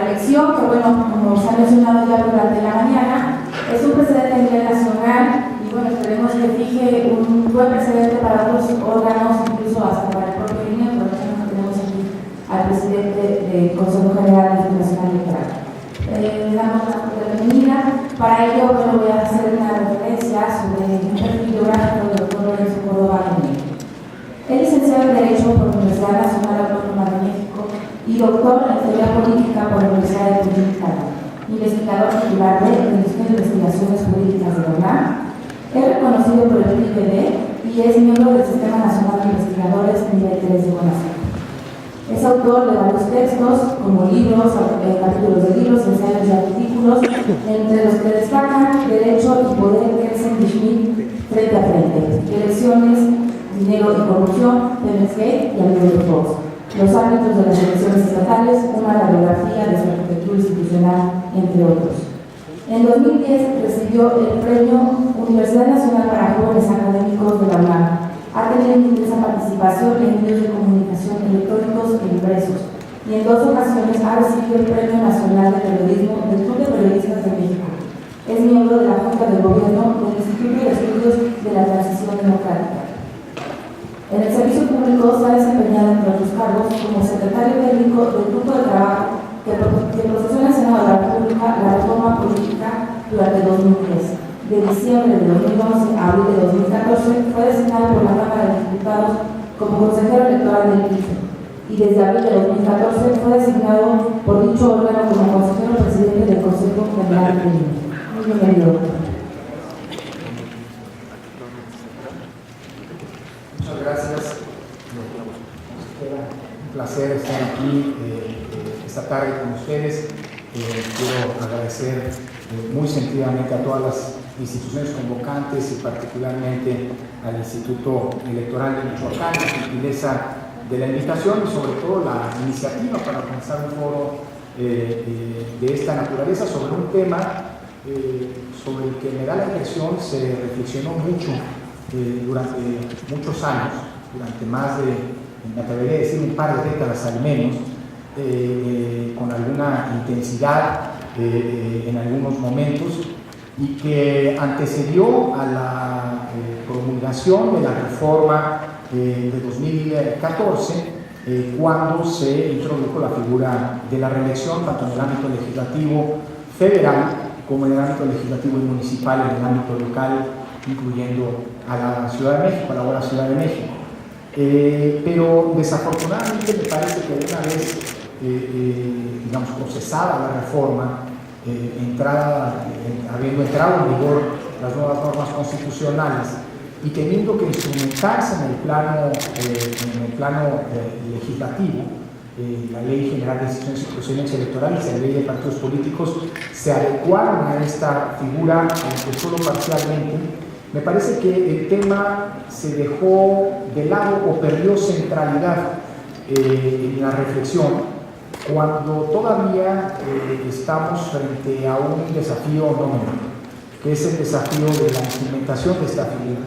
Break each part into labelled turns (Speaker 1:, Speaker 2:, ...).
Speaker 1: elección, que bueno, como se ha mencionado ya durante la mañana, es un precedente a nivel nacional y bueno, esperemos que fije un buen precedente para otros órganos, incluso hasta para el propio INE. Por ejemplo, tenemos aquí al presidente del Consejo General de Nacional Electoral. Le damos la bienvenida. Para ello, bueno, voy a hacer una referencia sobre el perfil biográfico del doctor Lorenzo Córdoba Domínguez. Es licenciado en Derecho por la Universidad Nacional Autónoma de México y doctor en Teoría Política por la Universidad de Dominicana, investigador titular de la Instituto de Investigaciones Jurídicas de la UNAM. Es reconocido por el PIBD y es miembro del Sistema Nacional de Investigadores nivel 3 de CONACYT. Es autor de varios textos, como libros, capítulos de libros, ensayos y artículos, entre los que destacan Derecho y Poder, Kelsen y Schmidt, Frente a Frente, Elecciones, Dinero y Corrupción, PMSG y Amigos de Fox, los ámbitos de las elecciones estatales, una radiografía de su arquitectura institucional, entre otros. En 2010 recibió el Premio Universidad Nacional para Jóvenes Académicos de la UNAM. Ha tenido intensa participación en medios de comunicación electrónicos e impresos y en 2 ocasiones ha recibido el Premio Nacional de Periodismo del Club de Periodistas de México. Es miembro de la Junta de Gobierno del Instituto de Estudios de la Transición Democrática. En el servicio público se ha desempeñado entre otros cargos como secretario técnico del Grupo de Trabajo que procesó en el Senado de la República la reforma política durante 2010. De diciembre de 2011 a abril de 2014 fue designado por la Cámara de Diputados como consejero electoral del PIB y desde abril de 2014 fue designado por dicho órgano como consejero presidente del Consejo General del PIB. Muy bienvenido.
Speaker 2: Muchas gracias. Un placer estar aquí esta tarde con ustedes. Quiero agradecer muy sentidamente a todas las instituciones convocantes y particularmente al Instituto Electoral de Michoacán, la gentileza de la invitación y sobre todo la iniciativa para organizar un foro de esta naturaleza sobre un tema sobre el que me da la impresión se reflexionó mucho durante muchos años, durante más de, me atrevería a decir, un par de décadas al menos, con alguna intensidad en algunos momentos, y que antecedió a la promulgación de la reforma de 2014, cuando se introdujo la figura de la reelección, tanto en el ámbito legislativo federal como en el ámbito legislativo y municipal, en el ámbito local, incluyendo a la Ciudad de México, a la ahora Ciudad de México. Pero desafortunadamente me parece que una vez, digamos, procesada la reforma, habiendo entrado en vigor las nuevas normas constitucionales y teniendo que instrumentarse en el plano legislativo, la Ley General de Instituciones y Procedimientos Electorales y la Ley de Partidos Políticos se adecuaron a esta figura, aunque solo parcialmente. Me parece que el tema se dejó de lado o perdió centralidad en la reflexión, cuando todavía estamos frente a un desafío no menor, que es el desafío de la implementación de esta figura.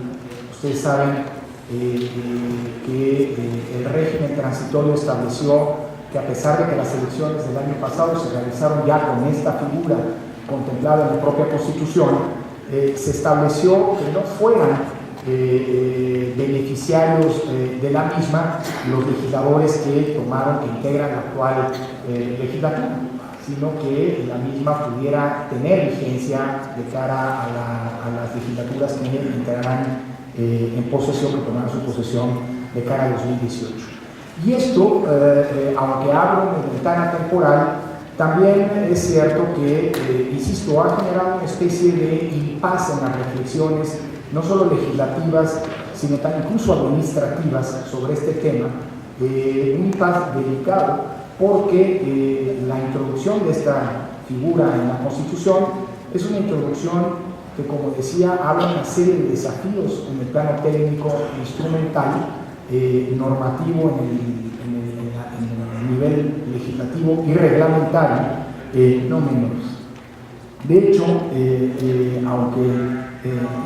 Speaker 2: Ustedes saben que el régimen transitorio estableció que, a pesar de que las elecciones del año pasado se realizaron ya con esta figura contemplada en la propia Constitución, se estableció que no fueran beneficiarios de la misma los legisladores que integran la actual legislatura, sino que la misma pudiera tener vigencia de cara a las legislaturas que integrarán en posesión, que tomarán su posesión de cara a 2018. Y esto, aunque abre una ventana temporal, también es cierto que, insisto, ha generado una especie de impasse en las reflexiones, no solo legislativas, sino también incluso administrativas sobre este tema, un impasse delicado, porque la introducción de esta figura en la Constitución es una introducción que, como decía, abre una serie de desafíos en el plano técnico, instrumental, normativo en el nivel legislativo y reglamentario, no menores. De hecho, aunque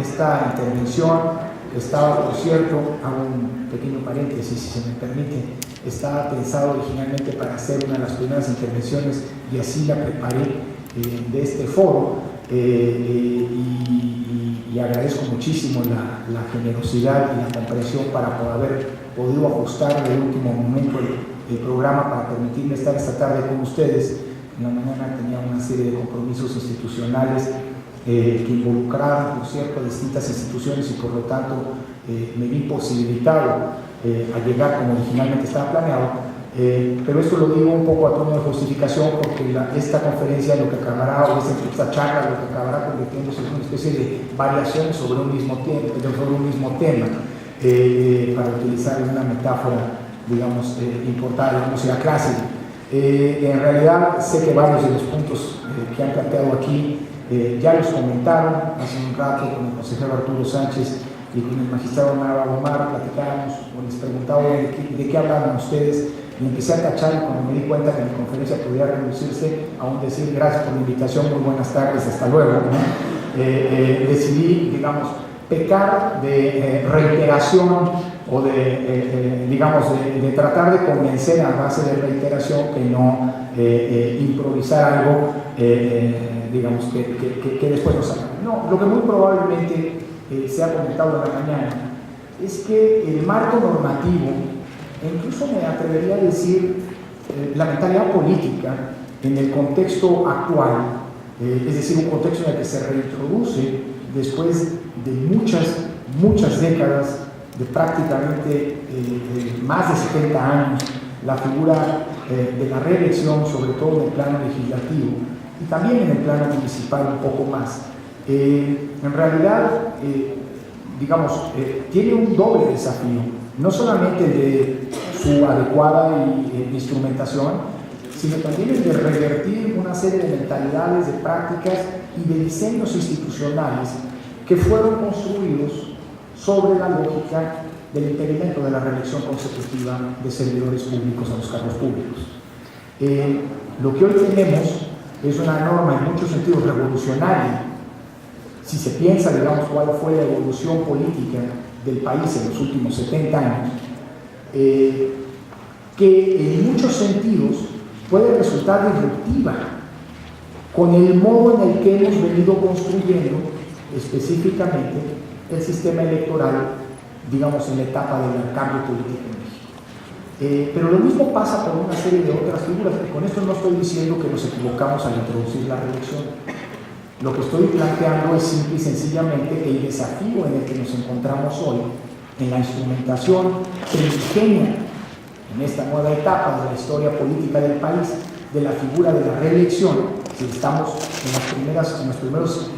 Speaker 2: esta intervención estaba, por cierto, hago un pequeño paréntesis, si se me permite, estaba pensado originalmente para hacer una de las primeras intervenciones y así la preparé de este foro, y agradezco muchísimo la generosidad y la comprensión para haber podido ajustar de último momento el programa para permitirme estar esta tarde con ustedes. En la mañana tenía una serie de compromisos institucionales que involucraban, por cierto, a distintas instituciones y por lo tanto me vi imposibilitado a llegar como originalmente estaba planeado. Pero esto lo digo un poco a tono de justificación porque esta conferencia lo que acabará, o esta charla lo que acabará convirtiéndose en una especie de variación sobre un mismo tema, para utilizar una metáfora, digamos, importada de la música clásica. En realidad sé que varios de los puntos que han planteado aquí ya los comentaron hace un rato con el consejero Arturo Sánchez y con el magistrado Omar, platicábamos o les preguntaba de qué hablaban ustedes. Y empecé a tachar y cuando me di cuenta que mi conferencia podía reducirse a un decir gracias por la invitación, muy buenas tardes, hasta luego, ¿no? Decidí, digamos, pecar de reiteración o de tratar de convencer a base de reiteración que no improvisar algo, digamos, que después no salga. No, lo que muy probablemente se ha comentado en la mañana es que el marco normativo, e incluso me atrevería a decir la mentalidad política en el contexto actual, es decir, un contexto en el que se reintroduce después de muchas décadas de prácticamente más de 70 años la figura de la reelección, sobre todo en el plano legislativo y también en el plano municipal un poco más. En realidad, digamos, tiene un doble desafío. No solamente de su adecuada instrumentación, sino también el de revertir una serie de mentalidades, de prácticas y de diseños institucionales que fueron construidos sobre la lógica del impedimento de la reelección consecutiva de servidores públicos a los cargos públicos. Lo que hoy tenemos es una norma en muchos sentidos revolucionaria. Si se piensa, digamos, cuál fue la evolución política del país en los últimos 70 años, que en muchos sentidos puede resultar disruptiva con el modo en el que hemos venido construyendo específicamente el sistema electoral, digamos, en la etapa del cambio político en México. Pero lo mismo pasa por una serie de otras figuras, y con esto no estoy diciendo que nos equivocamos al introducir la reelección. Lo que estoy planteando es simple y sencillamente el desafío en el que nos encontramos hoy, en la instrumentación primigenia, en esta nueva etapa de la historia política del país, de la figura de la reelección. Si estamos en las primeras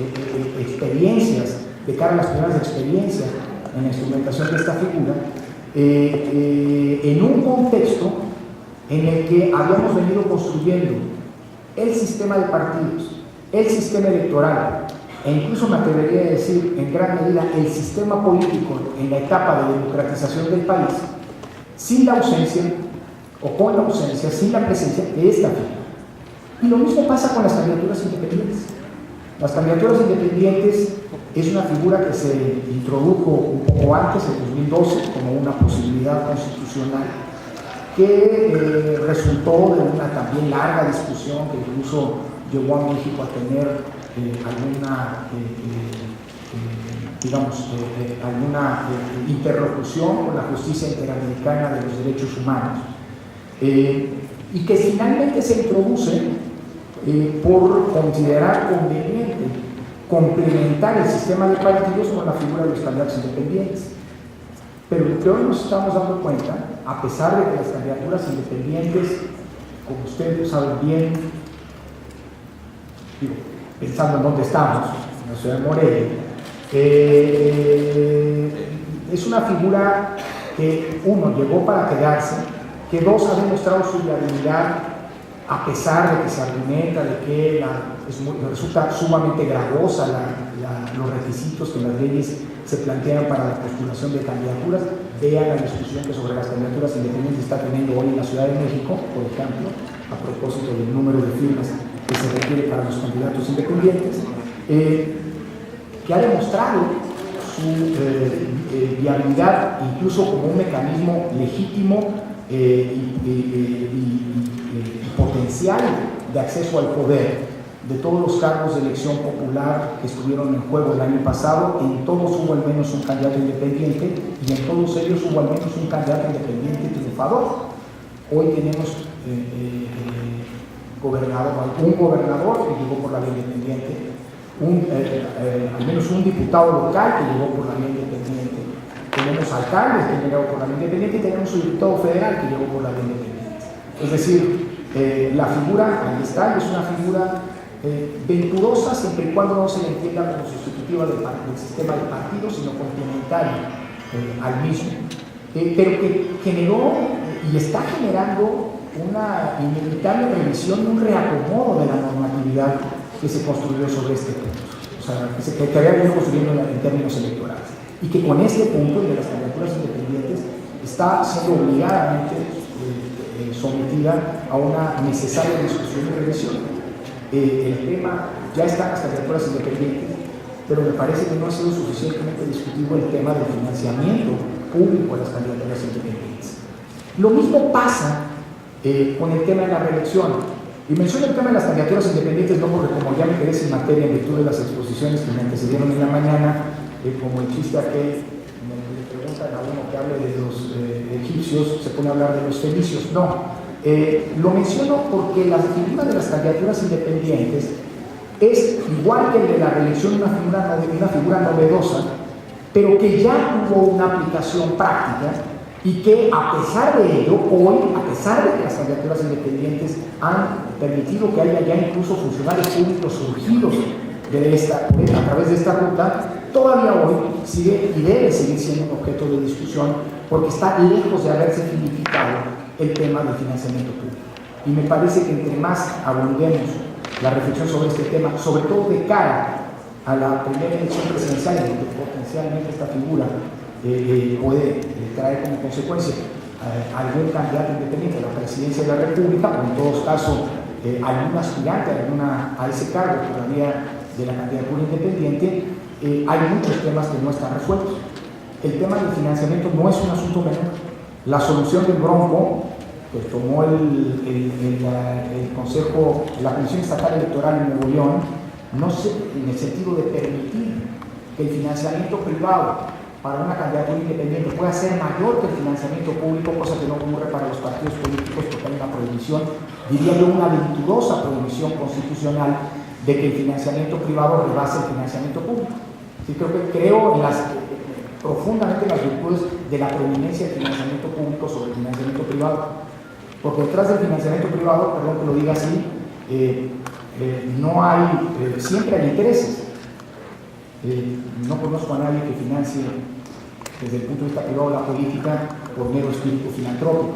Speaker 2: experiencias, de cara a las primeras experiencias en la instrumentación de esta figura, en un contexto en el que habíamos venido construyendo el sistema de partidos, el sistema electoral, e incluso me atrevería a decir en gran medida el sistema político en la etapa de democratización del país, sin la ausencia, o con la ausencia, sin la presencia de esta figura. Y lo mismo pasa con las candidaturas independientes. Las candidaturas independientes es una figura que se introdujo un poco antes, en 2012, como una posibilidad constitucional, que resultó de una también larga discusión que incluso llevó a México a tener alguna interlocución con la justicia interamericana de los derechos humanos, y que finalmente se introduce por considerar conveniente complementar el sistema de partidos con la figura de los candidatos independientes. Pero lo que hoy nos estamos dando cuenta, a pesar de que las candidaturas independientes, como ustedes saben bien, pensando en dónde estamos, en la ciudad de Morelia, es una figura que, uno, llegó para quedarse, que dos, ha demostrado su viabilidad a pesar de que se argumenta de que resulta sumamente gravosa los requisitos que las leyes se plantean para la postulación de candidaturas. Vean la discusión que sobre las candidaturas independientes está teniendo hoy en la Ciudad de México, por ejemplo, a propósito del número de firmas que se requiere para los candidatos independientes, que ha demostrado su viabilidad incluso como un mecanismo legítimo y potencial de acceso al poder. De todos los cargos de elección popular que estuvieron en juego el año pasado, en todos hubo al menos un candidato independiente y en todos ellos hubo al menos un candidato independiente triunfador. Hoy tenemos un gobernador que llegó por la vía independiente, al menos un diputado local que llegó por la vía independiente, tenemos alcaldes que llegaron por la vía independiente y tenemos un diputado federal que llegó por la vía independiente. Es decir, la figura, ahí está, es una figura venturosa siempre y cuando no se le entienda como sustitutiva del sistema de partidos, sino complementaria al mismo, pero que generó y está generando una inevitable revisión y un reacomodo de la normatividad que se construyó sobre este punto, o sea, que había venido construyendo en términos electorales, y que con este punto de las candidaturas independientes está siendo obligadamente sometida a una necesaria discusión y revisión. El tema, ya están las candidaturas independientes, pero me parece que no ha sido suficientemente discutido el tema del financiamiento público a las candidaturas independientes. Lo mismo pasa con el tema de la reelección. Y menciono el tema de las candidaturas independientes no porque como ya me quedé sin materia en virtud de las exposiciones que me antecedieron en la mañana, como el chiste aquel, le preguntan a uno que hable de los egipcios, se pone a hablar de los fenicios. No. Lo menciono porque la figura de las candidaturas independientes es igual que el de la reelección una figura novedosa, pero que ya tuvo una aplicación práctica y que a pesar de ello, hoy, a pesar de que las candidaturas independientes han permitido que haya ya incluso funcionarios públicos surgidos a través de esta ruta, todavía hoy sigue y debe seguir siendo un objeto de discusión porque está lejos de haberse finiquitado el tema del financiamiento público. Y me parece que entre más abundemos la reflexión sobre este tema, sobre todo de cara a la primera elección presidencial, en donde potencialmente esta figura puede traer como consecuencia algún candidato independiente a la presidencia de la República, o en todo caso algún aspirante a ese cargo por la vía de la candidatura independiente, hay muchos temas que no están resueltos. El tema del financiamiento no es un asunto menor. La solución del Bronco, que tomó el Consejo, la Comisión Estatal Electoral en Nuevo León, no sé, en el sentido de permitir que el financiamiento privado para una candidatura independiente pueda ser mayor que el financiamiento público, cosa que no ocurre para los partidos políticos porque hay una prohibición, diría yo una venturosa prohibición constitucional de que el financiamiento privado rebase el financiamiento público. Sí, creo profundamente en las virtudes de la preeminencia del financiamiento público sobre el financiamiento privado, porque detrás del financiamiento privado, perdón que lo diga así, no hay, siempre hay intereses. No conozco a nadie que financie desde el punto de vista privado la política por mero espíritu filantrópico,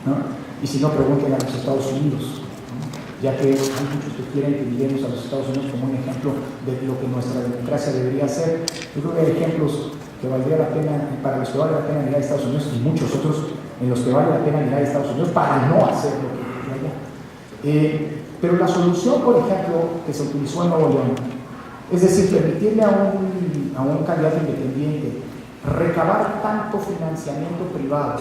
Speaker 2: ¿no? Y si no, pregunten a los Estados Unidos, ¿no? Ya que hay muchos que quieren que miremos a los Estados Unidos como un ejemplo de lo que nuestra democracia debería ser. Yo creo que hay ejemplos que valdría la pena, para los que vale la pena mirar a Estados Unidos, y muchos otros en los que vale la pena mirar a Estados Unidos para no hacer lo que ocurre allá. Pero la solución, por ejemplo, que se utilizó en Nuevo León, es decir, permitirle a un candidato independiente recabar tanto financiamiento privado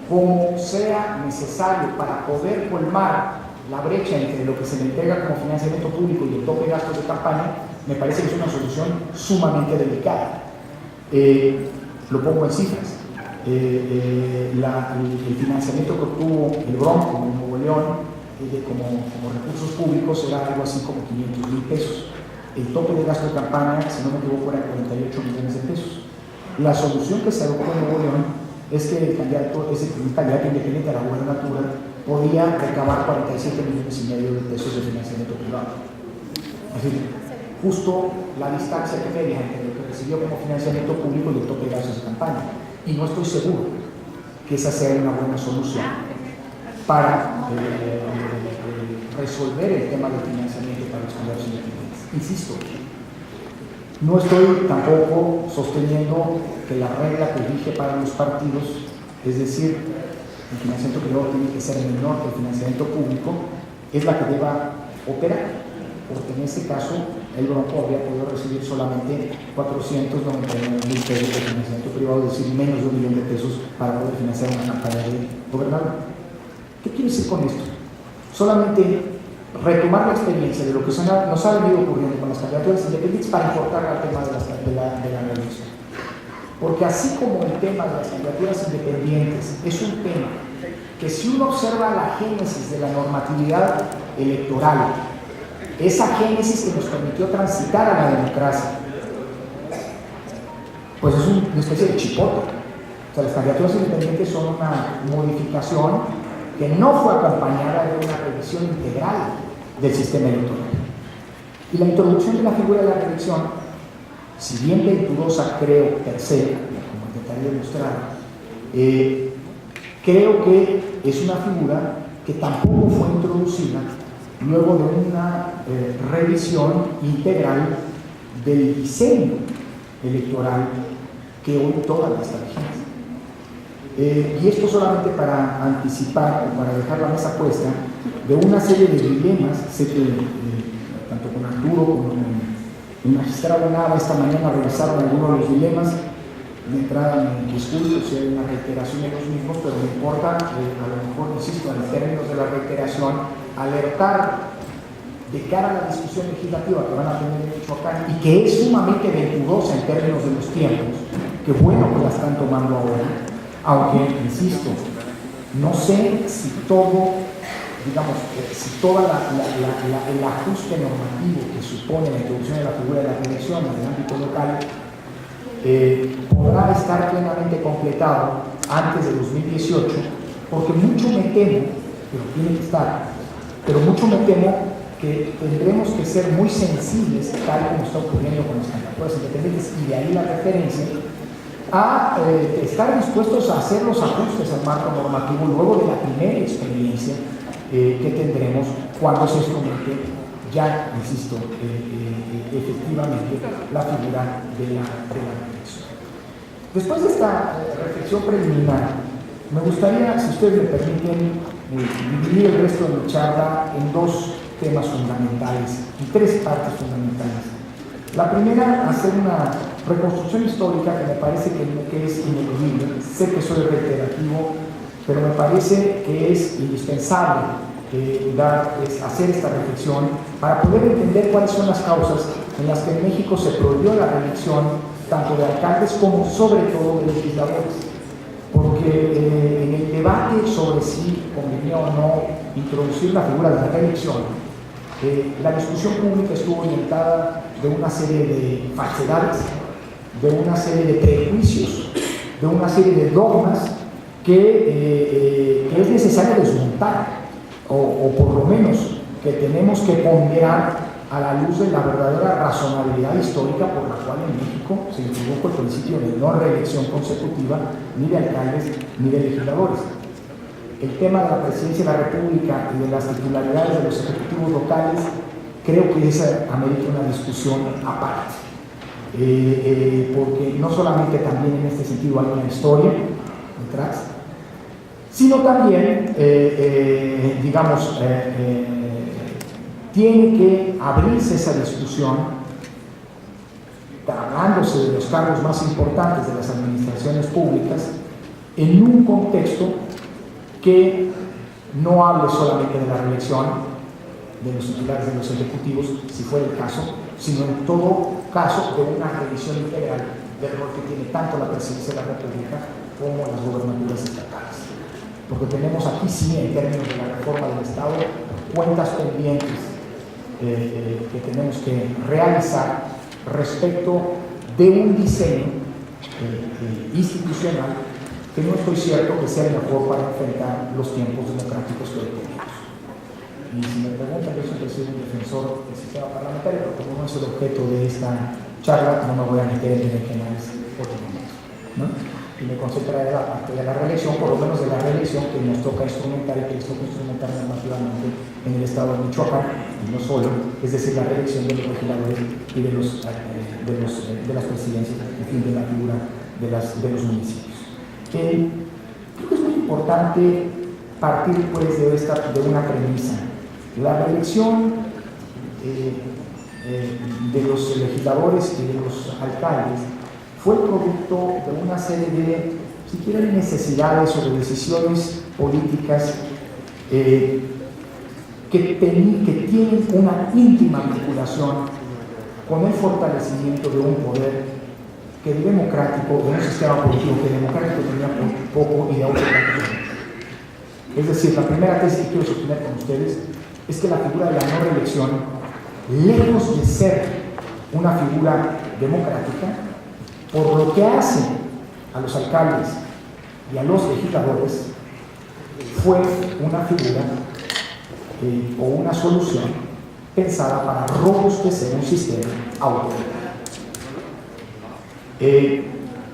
Speaker 2: como sea necesario para poder colmar la brecha entre lo que se le entrega como financiamiento público y el tope de gastos de campaña, me parece que es una solución sumamente delicada. Lo pongo en cifras. El financiamiento que obtuvo el Bronco en Nuevo León como recursos públicos era algo así como 500,000 pesos. El tope de gasto de campaña, si no me equivoco, era 48 millones de pesos. La solución que se adoptó en Nuevo León es que el candidato independiente a la gubernatura podía recabar 47,5 millones de pesos de financiamiento privado. Es decir, justo la distancia que media entre lo que recibió como financiamiento público y el tope de gastos de campaña. Y no estoy seguro que esa sea una buena solución para resolver el tema del financiamiento para los candidatos independientes. Insisto, no estoy tampoco sosteniendo que la regla que rige para los partidos, es decir, el financiamiento privado tiene que ser menor que el financiamiento público, es la que deba operar, porque en este caso el Bronco había podido recibir solamente 499,000 pesos de financiamiento privado, es decir, menos de $1 millón para poder financiar una campaña de gobernador. ¿Qué quiere decir con esto? Solamente retomar la experiencia de lo que nos ha venido ocurriendo con las candidaturas independientes para importar al tema de la reelección. Porque así como el tema de las candidaturas independientes es un tema que, si uno observa la génesis de la normatividad electoral, esa génesis que nos permitió transitar a la democracia, pues es una especie de chipote. O sea, las candidaturas independientes son una modificación que no fue acompañada de una revisión integral del sistema electoral. Y la introducción de la figura de la reelección, si bien venturosa, creo, per se, como intentaría demostrar, creo que es una figura que tampoco fue introducida luego de una revisión integral del diseño electoral que hoy toda la está vigente. Y esto solamente para anticipar o para dejar la mesa puesta de una serie de dilemas. Sé que tanto con Arturo como con el magistrado Nava esta mañana revisaron algunos de los dilemas. De entrada me disculpo si hay una reiteración de los mismos, pero me importa, a lo mejor, insisto, en términos de la reiteración, alertar de cara a la discusión legislativa que van a tener en Michoacán y que es sumamente venturosa en términos de los tiempos, que bueno que la están tomando ahora, aunque, insisto, no sé si todo, digamos, si todo el ajuste normativo que supone la introducción de la figura de la reelección en el ámbito local podrá estar plenamente completado antes de 2018, porque mucho me temo, pero tiene que estar, pero mucho me temo que tendremos que ser muy sensibles, tal como está ocurriendo con las candidaturas independientes, y de ahí la referencia, a estar dispuestos a hacer los ajustes al marco normativo luego de la primera experiencia que tendremos cuando se instrumente ya, insisto, efectivamente la figura de la reelección. Después de esta reflexión preliminar, me gustaría, si ustedes me permiten, dividir el resto de mi charla en dos temas fundamentales, en tres partes fundamentales. La primera, hacer una reconstrucción histórica que me parece que es ineludible. Sé que soy reiterativo, pero me parece que es indispensable hacer esta reflexión para poder entender cuáles son las causas en las que en México se prohibió la reelección tanto de alcaldes como sobre todo de legisladores. Porque en el debate sobre si convenía o no introducir la figura de la reelección, la discusión pública estuvo orientada de una serie de falsedades, de una serie de prejuicios, de una serie de dogmas que es necesario desmontar, o por lo menos que tenemos que ponderar a la luz de la verdadera razonabilidad histórica por la cual en México se introdujo el principio de no reelección consecutiva ni de alcaldes ni de legisladores. El tema de la presidencia de la República y de las titularidades de los ejecutivos locales, creo que esa amerita una discusión aparte, porque no solamente también en este sentido hay una historia detrás, sino también, digamos, tiene que abrirse esa discusión, hablándose de los cargos más importantes de las administraciones públicas, en un contexto que no hable solamente de la reelección de los titulares de los ejecutivos, si fuera el caso, sino en todo caso de una revisión integral del rol que tiene tanto la presidencia de la República como las gobernaturas estatales. Porque tenemos aquí sí, en términos de la reforma del Estado, cuentas pendientes que tenemos que realizar respecto de un diseño institucional que no estoy cierto que sea el mejor para enfrentar los tiempos democráticos que hoy tenemos. Y si me preguntan, yo siempre soy un defensor del sistema parlamentario, pero como no es el objeto de esta charla, no me voy a meter en berenjenales por el momento, ¿no? Y me concentraré en la parte de la reelección, por lo menos de la reelección que nos toca instrumentar y que les toca instrumentar normativamente en el estado de Michoacán, y no solo, es decir, la reelección de los legisladores y de las presidencias, en fin, de la figura de los municipios. Creo que es muy importante partir pues de una premisa. La reelección de los legisladores y de los alcaldes fue el producto de una serie de, si quieren, necesidades o de decisiones políticas que tienen una íntima vinculación con el fortalecimiento de un poder que es democrático, de un sistema político que democrático tenía poco y de autocrático. Es decir, la primera tesis que quiero sostener con ustedes es que la figura de la no reelección, lejos de ser una figura democrática, por lo que hace a los alcaldes y a los legisladores, fue una figura o una solución pensada para robustecer un sistema autoritario.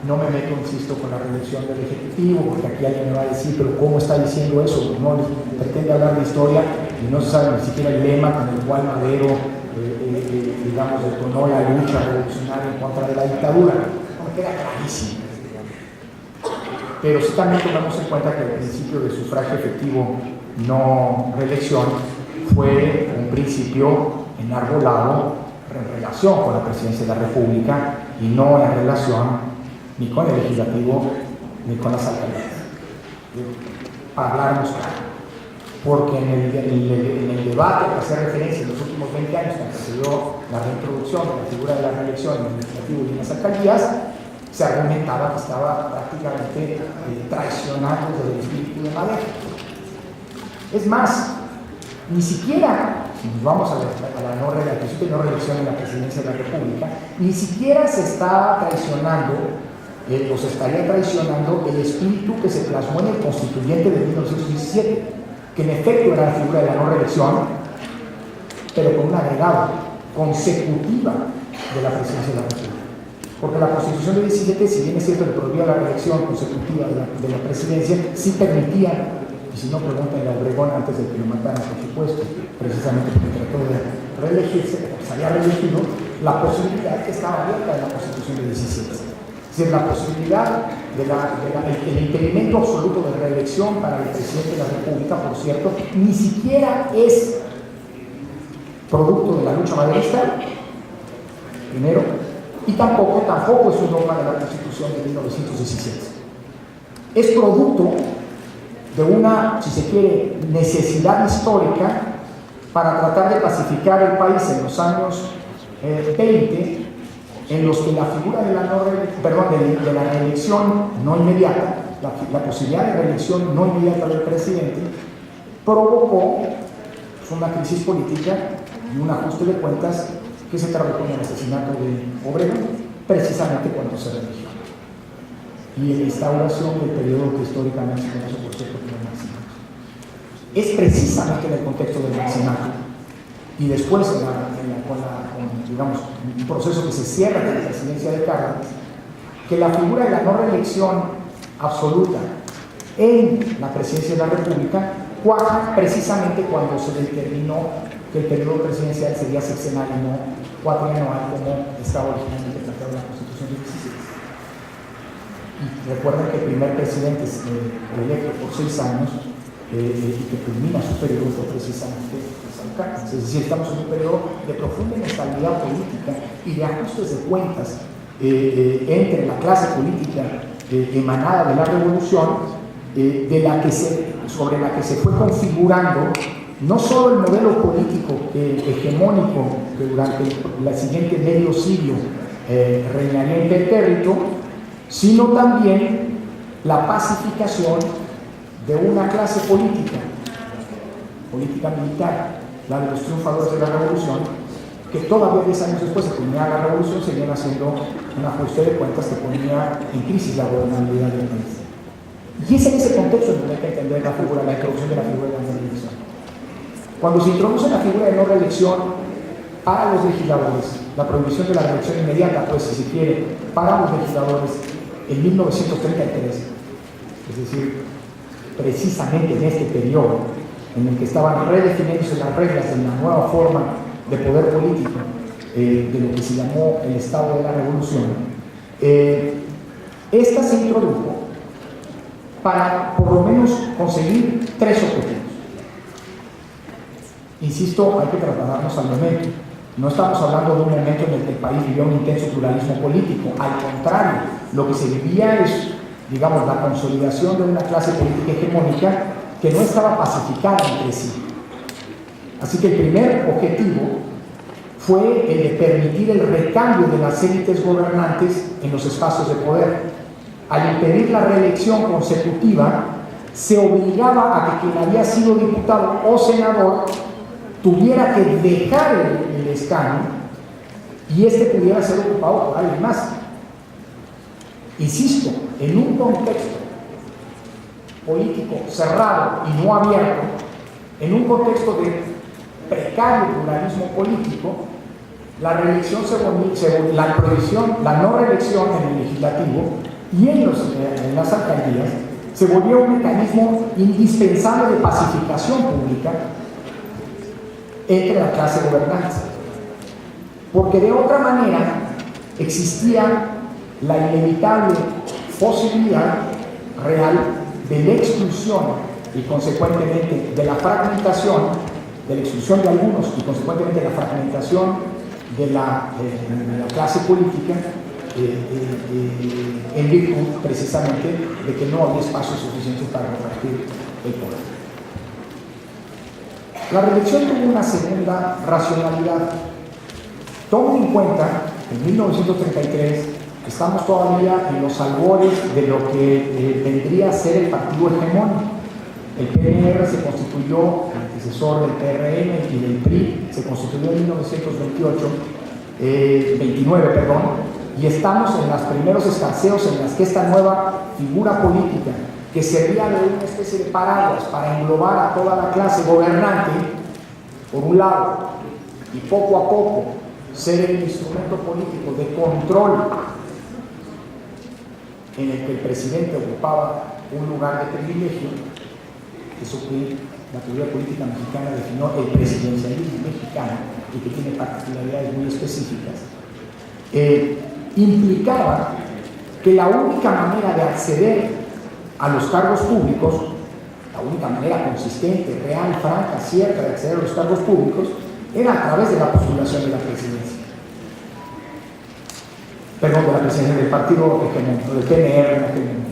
Speaker 2: No me meto, insisto, con la reelección del Ejecutivo, porque aquí alguien me va a decir, pero ¿cómo está diciendo eso? No pretende hablar de historia y no se sabe ni siquiera el lema con el cual Madero, digamos, detonó la lucha revolucionaria en contra de la dictadura. No me queda clarísimo. Pero sí también tomamos en cuenta que el principio de sufragio efectivo no reelección fue un principio enarbolado en relación con la presidencia de la República y no en relación ni con el legislativo ni con las alcaldías. Para hablarnos claro. Porque en el debate que hace referencia en los últimos 20 años que antecedió la reintroducción de la figura de la reelección en el legislativo y en las alcaldías, se argumentaba que estaba prácticamente traicionando el espíritu de Madero. Es más, ni siquiera, si nos vamos a la no reelección en la presidencia de la República, ni siquiera se está traicionando o se estaría traicionando el espíritu que se plasmó en el constituyente de 1917, que en efecto era la figura de la no reelección, pero con un agregado consecutiva de la presidencia de la República. Porque la Constitución de 17, si bien es cierto que prohibía la reelección consecutiva de la presidencia, sí permitía, y si no preguntan a Obregón antes de que lo mataran, por supuesto, precisamente porque trató de reelegirse, porque se había reelegido, la posibilidad que estaba abierta en la Constitución de 17. Es decir, la posibilidad el impedimento absoluto de reelección para el presidente de la República, por cierto, ni siquiera es producto de la lucha maderista, primero, y tampoco es un dogma de la Constitución de 1917. Es producto de una, si se quiere, necesidad histórica para tratar de pacificar el país en los años 20, en los que la figura de la reelección no inmediata, la posibilidad de reelección no inmediata del presidente, provocó una crisis política y un ajuste de cuentas que se tradujo en el asesinato de Obregón, precisamente cuando se religió, y en la instauración del periodo que históricamente se conoce por cierto como el maximato. Es precisamente en el contexto del maximato y después con digamos, un proceso que se cierra con la presidencia de Cárdenas, que la figura de la no reelección absoluta en la presidencia de la República cuaja precisamente cuando se determinó que el periodo presidencial sería sexenal y no cuatrianual como estaba originalmente planteado en la Constitución de 17. Y recuerden que el primer presidente electo por 6 años y que culmina su periodo fue precisamente Cárdenas. Es decir, estamos en un periodo de profunda inestabilidad política y de ajustes de cuentas entre la clase política emanada de la revolución, sobre la que se fue configurando no solo el modelo político hegemónico que durante el siguiente medio siglo reinaría impertérrito, sino también la pacificación de una clase política militar, la de los triunfadores de la revolución, que todavía 10 años después de culminar la revolución seguían haciendo un ajuste de cuentas que ponía en crisis la gobernabilidad del país. Y es en ese contexto en donde hay que entender la introducción de la figura de la no reelección. Cuando se introduce la figura de no reelección para los legisladores, la prohibición de la reelección inmediata, pues si se quiere, para los legisladores en 1933, es decir, precisamente en este periodo en el que estaban redefiniéndose las reglas de la nueva forma de poder político de lo que se llamó el Estado de la Revolución, esta se introdujo para por lo menos conseguir 3 objetivos. Insisto, hay que trasladarnos al momento. No estamos hablando de un momento en el que el país vivía un intenso pluralismo político. Al contrario, lo que se vivía es, digamos, la consolidación de una clase política hegemónica que no estaba pacificada entre sí. Así que el primer objetivo fue el de permitir el recambio de las élites gobernantes en los espacios de poder. Al impedir la reelección consecutiva, se obligaba a que quien había sido diputado o senador tuviera que dejar el escaño y este pudiera ser ocupado por alguien más. Insisto, en un contexto político cerrado y no abierto, en un contexto de precario pluralismo político, la reelección la prohibición, la no reelección en el legislativo y en las alcaldías se volvió un mecanismo indispensable de pacificación pública entre la clase gobernante, porque de otra manera existía la inevitable posibilidad real de la exclusión y consecuentemente de la fragmentación, de la exclusión de algunos y consecuentemente de la fragmentación de la clase política en virtud precisamente de que no había espacio suficiente para repartir el poder. La reelección tuvo una segunda racionalidad. Tomen en cuenta que en 1933 estamos todavía en los albores de lo que vendría a ser el partido hegemónico. El PNR se constituyó, el antecesor del PRM y del PRI, se constituyó en 1929, y estamos en los primeros escarceos en las que esta nueva figura política, que servía de una especie de paraguas para englobar a toda la clase gobernante, por un lado, y poco a poco ser el instrumento político de control en el que el presidente ocupaba un lugar de privilegio, eso que la teoría política mexicana definió el presidencialismo mexicano y que tiene particularidades muy específicas, implicaba que la única manera de acceder a los cargos públicos, la única manera consistente, real, franca, cierta de acceder a los cargos públicos, era a través de la postulación de la presidencia. Perdón, de la presidencia del partido hegemónico, del PNR en aquel momento.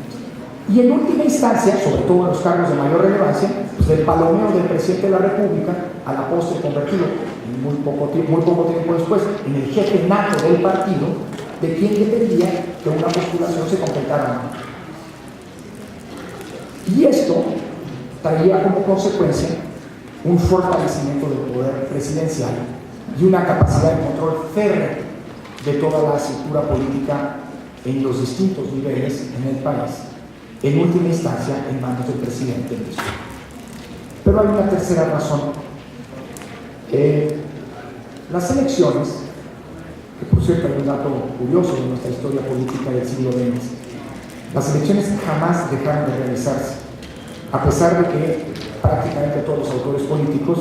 Speaker 2: Y en última instancia, sobre todo en los cargos de mayor relevancia, pues del palomeo del presidente de la República, a la postre convertido, muy poco tiempo después, en el jefe nato del partido, de quien dependía que una postulación se completara. Y esto traía como consecuencia un fortalecimiento del poder presidencial y una capacidad de control férrea de toda la estructura política en los distintos niveles en el país, en última instancia en manos del presidente mismo. Pero hay una tercera razón. Las elecciones, que por cierto hay un dato curioso de nuestra historia política del siglo XX, las elecciones jamás dejaron de realizarse, a pesar de que prácticamente todos los autores políticos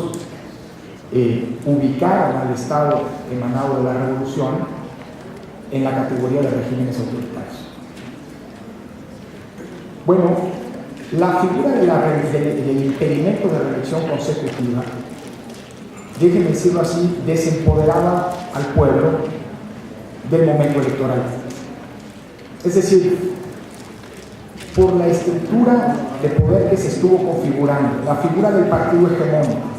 Speaker 2: ubicaron al Estado emanado de la Revolución en la categoría de regímenes autoritarios. Bueno, la figura del impedimento de reelección consecutiva, déjenme decirlo así, desempoderaba al pueblo del momento electoral. Es decir, por la estructura de poder que se estuvo configurando, la figura del partido hegemónico,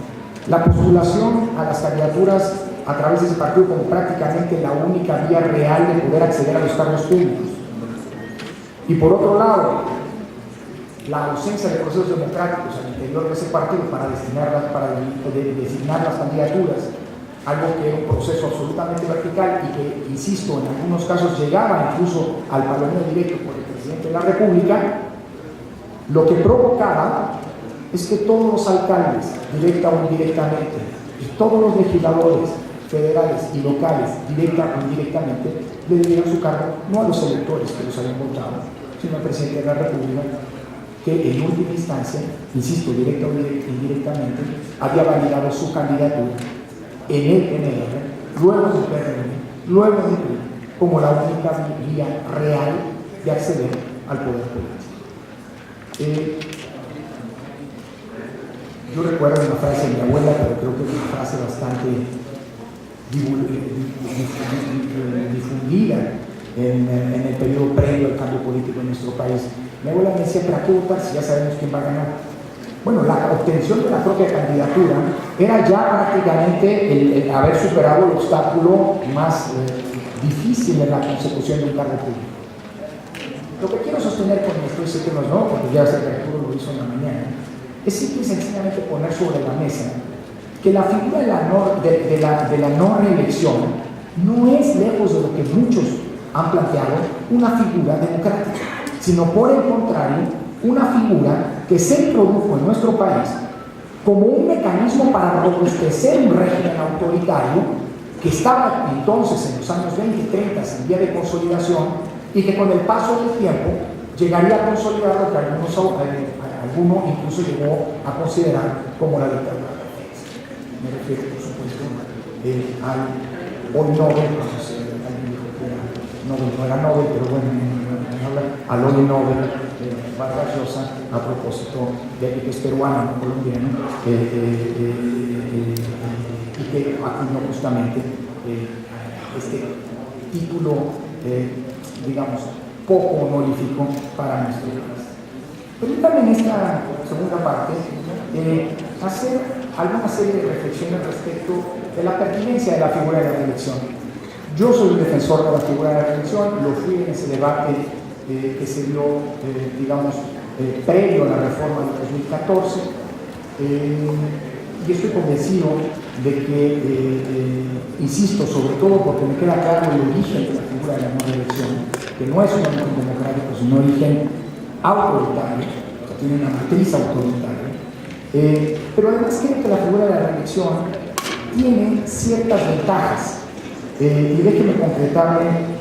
Speaker 2: la postulación a las candidaturas a través de ese partido como prácticamente la única vía real de poder acceder a los cargos públicos. Y por otro lado, la ausencia de procesos democráticos al interior de ese partido para designar las candidaturas, algo que era un proceso absolutamente vertical y que, insisto, en algunos casos llegaba incluso al palomeo directo por el presidente de la República, lo que provocaba es que todos los alcaldes, directa o indirectamente, y todos los legisladores federales y locales, directa o indirectamente, le debían su cargo no a los electores que los habían votado, sino al presidente de la República, que en última instancia, insisto, directa o indirectamente, había validado su candidatura en el PNR, luego del PRM, luego del PRI, como la única vía real de acceder al poder político. Yo recuerdo una frase de mi abuela, pero creo que es una frase bastante difundida en el periodo previo al cambio político en nuestro país. Mi abuela me decía, ¿para qué votar si ya sabemos quién va a ganar? Bueno, la obtención de la propia candidatura era ya prácticamente el haber superado el obstáculo más difícil en la consecución de un cargo público. Lo que quiero sostener con esto, y sé que no es no, porque ya Arturo lo hizo en la mañana, es simple y sencillamente poner sobre la mesa que la figura de la no reelección no es, lejos de lo que muchos han planteado, una figura democrática, sino por el contrario, una figura que se introdujo en nuestro país como un mecanismo para robustecer un régimen autoritario que estaba entonces en los años 20 y 30 en vía de consolidación y que con el paso del tiempo llegaría a consolidar lo que alguno incluso llegó a considerar como la dictadura. Me refiero, por supuesto, al hoy Nobel, no era Nobel, pero bueno, al hoy Nobel Vargas Llosa, a propósito de que es peruano, no colombiano, y que acuñó justamente este título, digamos, poco honorífico para nuestro país. Permítanme en esta segunda parte hacer alguna serie de reflexiones respecto de la pertinencia de la figura de la reelección. Yo soy un defensor de la figura de la reelección, lo fui en ese debate que se dio, digamos, previo a la reforma de 2014, y estoy convencido de que, insisto, sobre todo porque me queda claro el origen de la figura de la no reelección, que no es un origen democrático, sino un origen autoritario, o sea, tiene una matriz autoritaria. Pero además creo que la figura de la reelección tiene ciertas ventajas, y déjenme concretarme,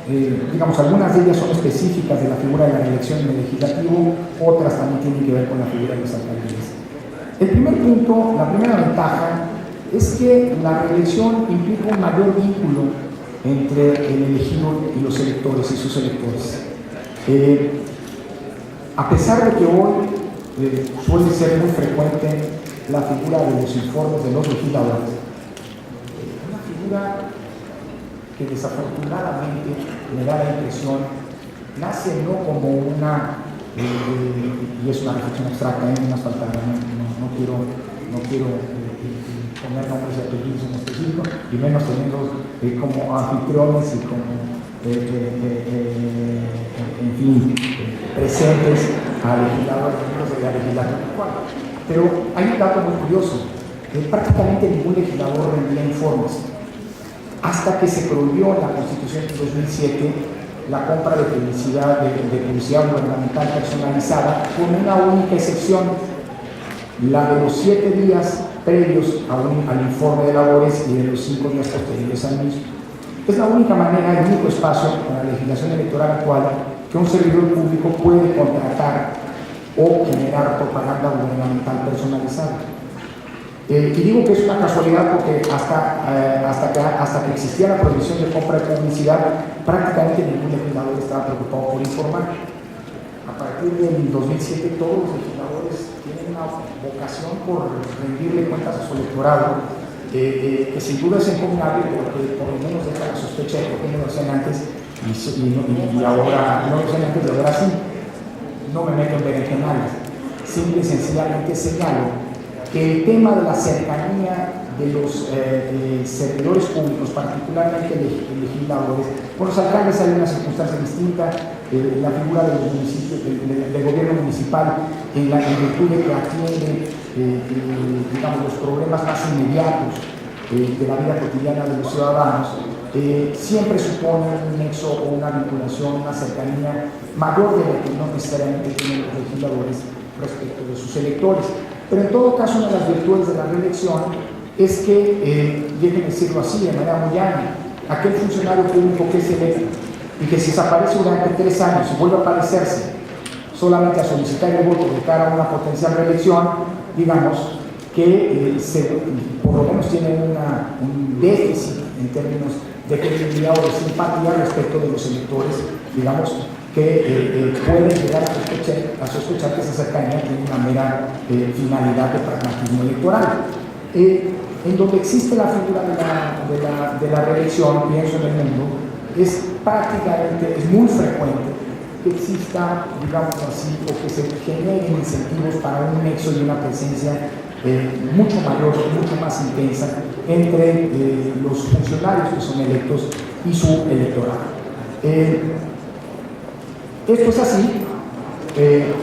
Speaker 2: digamos, algunas de ellas son específicas de la figura de la reelección en el legislativo, otras también tienen que ver con la figura de las alcaldías. El primer punto, la primera ventaja, es que la reelección implica un mayor vínculo entre el elegido y los electores y sus electores. A pesar de que hoy suele ser muy frecuente la figura de los informes de los legisladores, una figura que desafortunadamente me da la impresión nace no como una, y es una reflexión abstracta, no me falta, no quiero poner nombres y apellidos en específico, y menos teniendo como anfitriones y como, en fin, presentes a legisladores, miembros de la legislatura. Pero hay un dato muy curioso, prácticamente ningún legislador rendía informes, hasta que se prohibió en la Constitución de 2007 la compra de publicidad gubernamental personalizada, con una única excepción, la de los 7 días previos al informe de labores y de los 5 días posteriores al mismo. Es la única manera, el único espacio con la legislación electoral actual que un servidor público puede contratar o generar propaganda gubernamental personalizada. Y digo que es una casualidad porque hasta que existía la prohibición de compra de publicidad, prácticamente ningún legislador estaba preocupado por informar. A partir del 2007, todos los legisladores tienen una vocación por rendirle cuentas a su electorado, que sin duda es encomiable porque por lo menos deja la sospecha de por qué no lo hacían antes y ahora no lo hacían antes, de ahora sí. No me meto en berenjenales, simple y sencillamente señalo que el tema de la cercanía de los servidores públicos, particularmente legisladores, con los alcaldes hay una circunstancia distinta, la figura de los municipios, del gobierno municipal, en virtud de que atiende digamos, los problemas más inmediatos de la vida cotidiana de los ciudadanos, siempre supone un nexo o una vinculación, una cercanía mayor de la que no necesariamente tienen los legisladores respecto de sus electores. Pero en todo caso, una de las virtudes de la reelección es que, déjenme decirlo así, de manera muy llana, aquel funcionario público que es electo y que si desaparece durante 3 años y vuelve a aparecerse solamente a solicitar el voto de cara a una potencial reelección, digamos que por lo menos tienen un déficit en términos de credibilidad o de simpatía respecto de los electores, digamos, que pueden llegar a sospechar que esa cercanía tiene una mera finalidad de pragmatismo electoral. en donde existe la figura de la reelección, pienso en el mundo, es muy frecuente que exista, digamos así, o que se generen incentivos para un nexo y una presencia mucho mayor, mucho más intensa entre los funcionarios que son electos y su electorado. Esto es así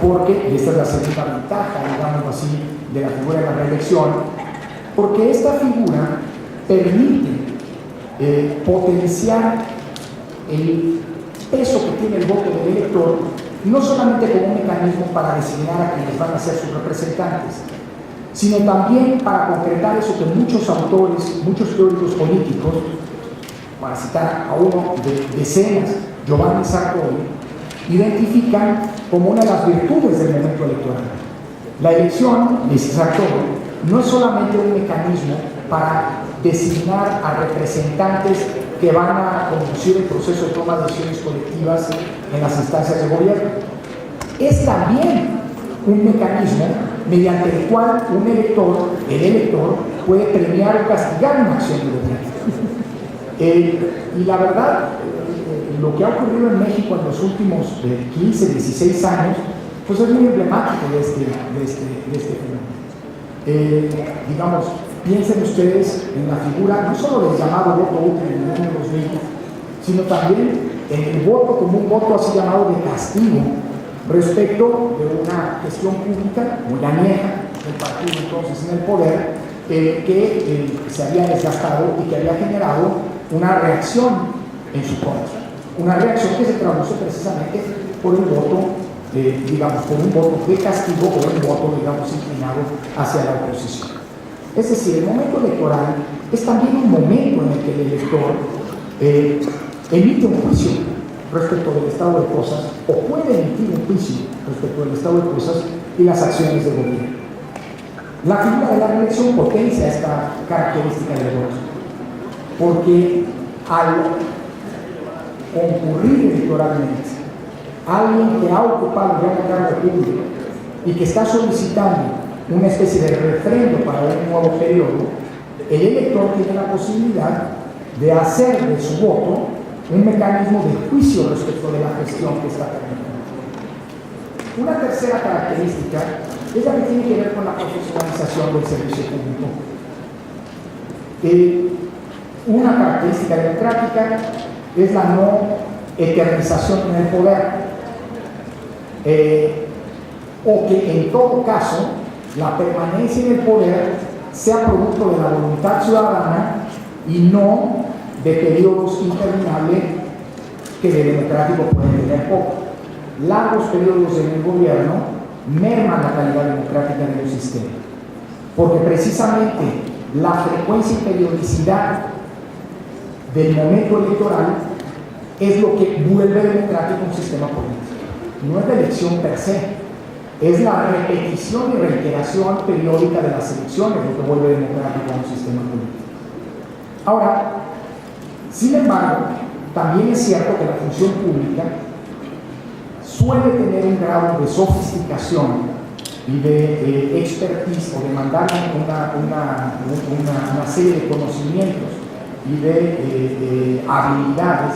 Speaker 2: porque, y esta es la segunda ventaja, digamos así, de la figura de la reelección, porque esta figura permite potenciar el peso que tiene el voto del elector, no solamente como un mecanismo para designar a quienes van a ser sus representantes, sino también para concretar eso que muchos autores, muchos teóricos políticos, para citar a uno de decenas, Giovanni Sartori, identifican como una de las virtudes del momento electoral. La elección, dice Sartori, no es solamente un mecanismo para designar a representantes que van a conducir el proceso de toma de decisiones colectivas en las instancias de gobierno. Es también un mecanismo mediante el cual el elector, puede premiar o castigar una acción del gobierno. Y la verdad, lo que ha ocurrido en México en los últimos 15, 16 años, pues es muy emblemático de este fenómeno. Digamos, piensen ustedes en la figura no solo del llamado voto útil en el año 2000, sino también en el voto como un voto así llamado de castigo respecto de una gestión pública muy añeja del partido entonces en el poder, que se había desgastado y que había generado una reacción en su contra. Una reacción que se traduce precisamente por el voto, digamos, por un voto de castigo o un voto, digamos, inclinado hacia la oposición. Es decir, el momento electoral es también un momento en el que el elector emite un juicio respecto del estado de cosas, o puede emitir un juicio respecto del estado de cosas y las acciones del gobierno. La figura de la reelección potencia esta característica del voto, porque al concurrir electoralmente alguien que ha ocupado ya un cargo público y que está solicitando una especie de refrendo para un nuevo periodo, el elector tiene la posibilidad de hacer de su voto un mecanismo de juicio respecto de la gestión que está terminando. Una tercera característica es la que tiene que ver con la profesionalización del servicio público. Una característica democrática es la no eternización en el poder, o que en todo caso la permanencia en el poder sea producto de la voluntad ciudadana y no de periodos interminables que de democrático pueden tener poco. Largos periodos en el gobierno merman la calidad democrática de los sistemas, porque precisamente la frecuencia y periodicidad del momento electoral es lo que vuelve democrático un sistema político. No es la elección per se, es la repetición y reiteración periódica de las elecciones lo que vuelve democrático a un sistema político. Ahora, sin embargo, también es cierto que la función pública suele tener un grado de sofisticación y de expertise, o demandar una serie de conocimientos y de habilidades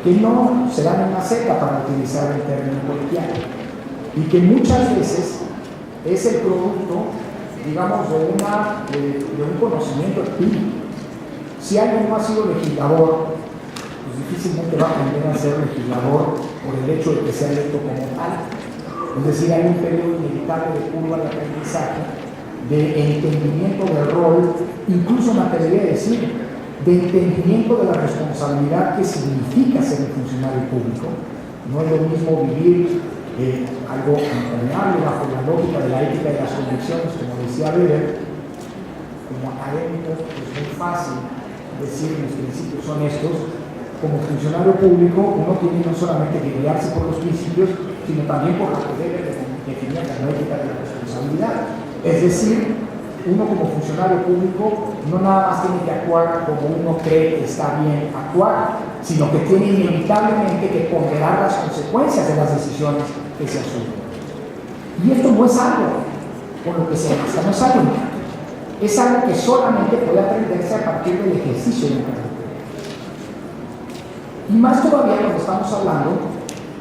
Speaker 2: que no se dan en una seta, para utilizar el término coloquial, y que muchas veces es el producto, digamos, de un conocimiento empírico. Si alguien no ha sido legislador, pues difícilmente va a aprender a ser legislador por el hecho de que sea electo como tal. Es decir, hay un periodo inevitable de curva de aprendizaje, de entendimiento del rol, incluso me atrevería a decir, de entendimiento de la responsabilidad que significa ser un funcionario público. No es lo mismo vivir algo impermeable bajo la lógica de la ética y las convicciones, como decía Weber. Como académico es muy fácil decir los principios son estos. Como funcionario público uno tiene no solamente que guiarse por los principios, sino también por lo que debe definir la ética de la responsabilidad. Es decir, uno como funcionario público no nada más tiene que actuar como uno cree que está bien actuar, sino que tiene inevitablemente que ponderar las consecuencias de las decisiones que se asumen. Y esto no es algo con lo que se basta, no es algo es algo que solamente puede aprenderse a partir del ejercicio de un cargo. Y más todavía cuando estamos hablando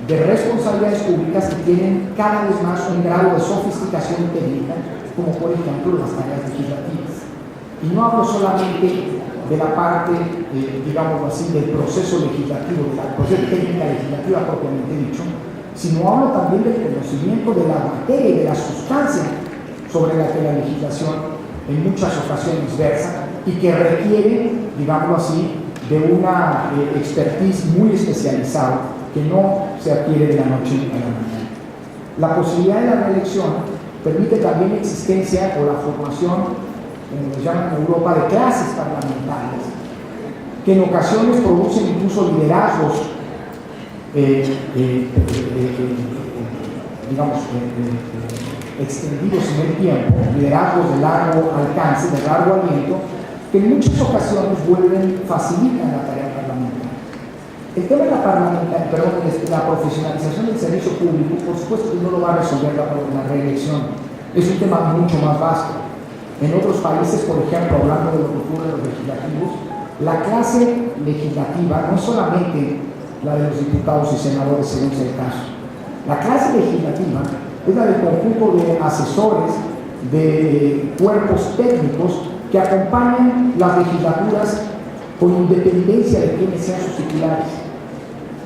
Speaker 2: de responsabilidades públicas que tienen cada vez más un grado de sofisticación técnica, como por ejemplo las tareas legislativas. Y no hablo solamente de la parte, digamos así, del proceso legislativo, de la proceso técnica legislativa propiamente dicho, sino hablo también del conocimiento de la materia y de la sustancia sobre la que la legislación en muchas ocasiones versa y que requiere, digámoslo así, de una expertise muy especializada que no se adquiere de la noche a la mañana. La posibilidad de la reelección permite también la existencia o la formación, como le llaman en Europa, de clases parlamentarias, que en ocasiones producen incluso liderazgos, extendidos en el tiempo, liderazgos de largo alcance, de largo aliento, que en muchas ocasiones facilitan la tarea parlamentaria. El tema de la profesionalización del servicio público, por supuesto que no lo va a resolver la reelección, es un tema mucho más vasto. En otros países, por ejemplo, hablando de lo que ocurre en los legislativos, la clase legislativa no es solamente la de los diputados y senadores, según sea el caso. La clase legislativa es la del conjunto de asesores, de cuerpos técnicos que acompañan las legislaturas con independencia de quienes sean sus titulares.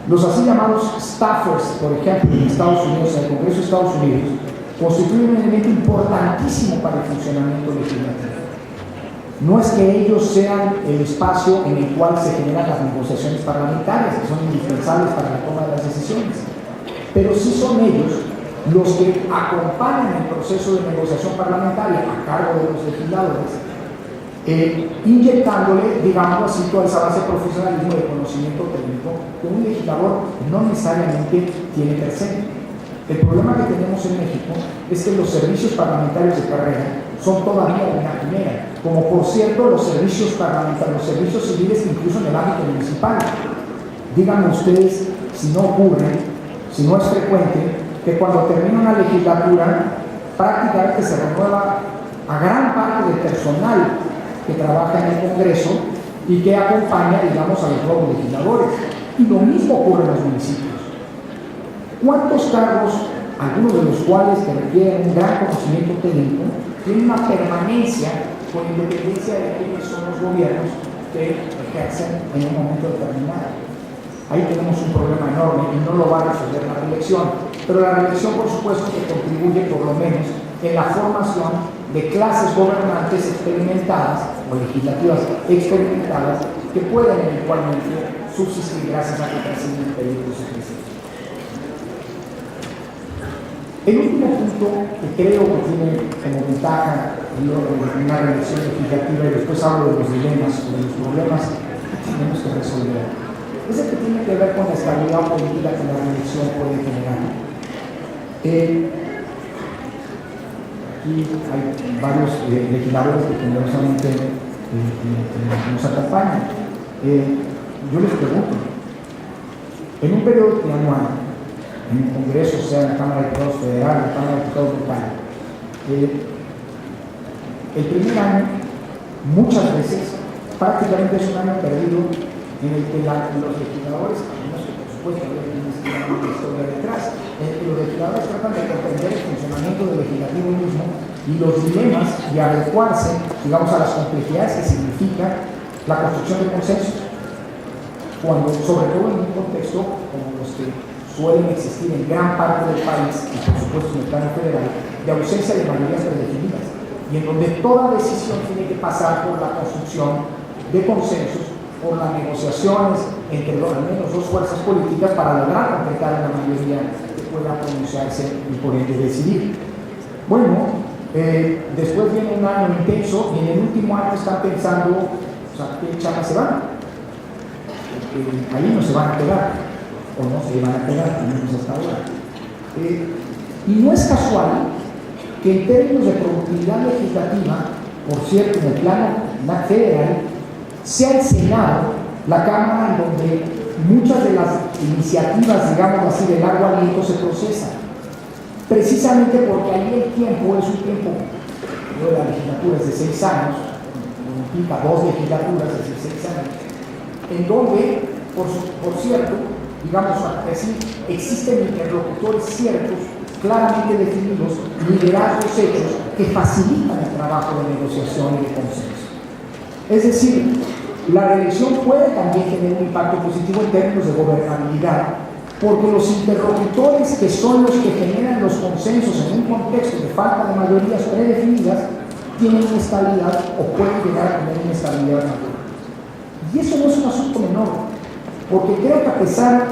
Speaker 2: Los así llamados staffers, por ejemplo, en Estados Unidos, en el Congreso de Estados Unidos, constituyen un elemento importantísimo para el funcionamiento legislativo. No es que ellos sean el espacio en el cual se generan las negociaciones parlamentarias, que son indispensables para la toma de las decisiones, pero sí son ellos los que acompañan el proceso de negociación parlamentaria a cargo de los legisladores, inyectándole, digamos así, toda esa base de profesionalismo y de conocimiento técnico que un legislador no necesariamente tiene presente. El problema que tenemos en México es que los servicios parlamentarios de carrera son todavía una quimera, como por cierto los servicios parlamentarios, los servicios civiles incluso en el ámbito municipal. Díganme ustedes si no ocurre, si no es frecuente, que cuando termina una legislatura prácticamente se renueva a gran parte del personal que trabaja en el Congreso y que acompaña, digamos, a los nuevos legisladores. Y lo mismo ocurre en los municipios. ¿Cuántos cargos, algunos de los cuales que requieren un gran conocimiento técnico, tienen una permanencia con independencia de quiénes son los gobiernos que ejercen en un momento determinado? Ahí tenemos un problema enorme y no lo va a resolver la reelección. Pero la reelección, por supuesto, que contribuye por lo menos en la formación de clases gobernantes experimentadas o legislativas experimentadas que pueden eventualmente subsistir gracias a que persiguen periodos sucesivos. El último punto que creo que tiene como ventaja una reelección legislativa, y después hablo de los dilemas o de los problemas que tenemos que resolver, es el que tiene que ver con la estabilidad política que la reelección puede generar. Aquí hay varios legisladores que generosamente nos acompañan. Yo les pregunto, en un periodo trianual, en el Congreso, sea en la Cámara de Diputados Federal, en la Cámara de Diputados Local, el primer año, muchas veces, prácticamente es un año perdido en el que los legisladores, algunos que por supuesto tienen una historia detrás, en el que los legisladores tratan de comprender el funcionamiento del legislativo mismo y los dilemas y adecuarse, digamos, a las complejidades que significa la construcción de consensos, cuando, sobre todo en un contexto como los que suelen existir en gran parte del país, y por supuesto en el plano federal, de ausencia de mayorías predefinidas, y en donde toda decisión tiene que pasar por la construcción de consensos, por las negociaciones entre al menos dos fuerzas políticas para lograr completar una mayoría que pueda pronunciarse y por ende decidir. Bueno, después viene un año intenso y en el último año están pensando, o sea, ¿qué chapas se van? Ahí no se van a quedar, o no se van a quedar, al menos hasta ahora. Y no es casual que en términos de productividad legislativa, por cierto, en el plano federal, sea el Senado la Cámara en donde muchas de las iniciativas, digamos así, de largo aliento se procesan, precisamente porque ahí el tiempo es un tiempo la legislatura es de 6 años, implica 2 legislaturas, es decir, 6 años, en donde, por cierto, digamos así, existen interlocutores ciertos, claramente definidos, liderazgos hechos que facilitan el trabajo de negociación y de consenso. Es decir, la reelección puede también tener un impacto positivo en términos de gobernabilidad, porque los interlocutores que son los que generan los consensos en un contexto de falta de mayorías predefinidas tienen una estabilidad o pueden llegar a tener una estabilidad mayor. Y eso no es un asunto menor, porque creo que a pesar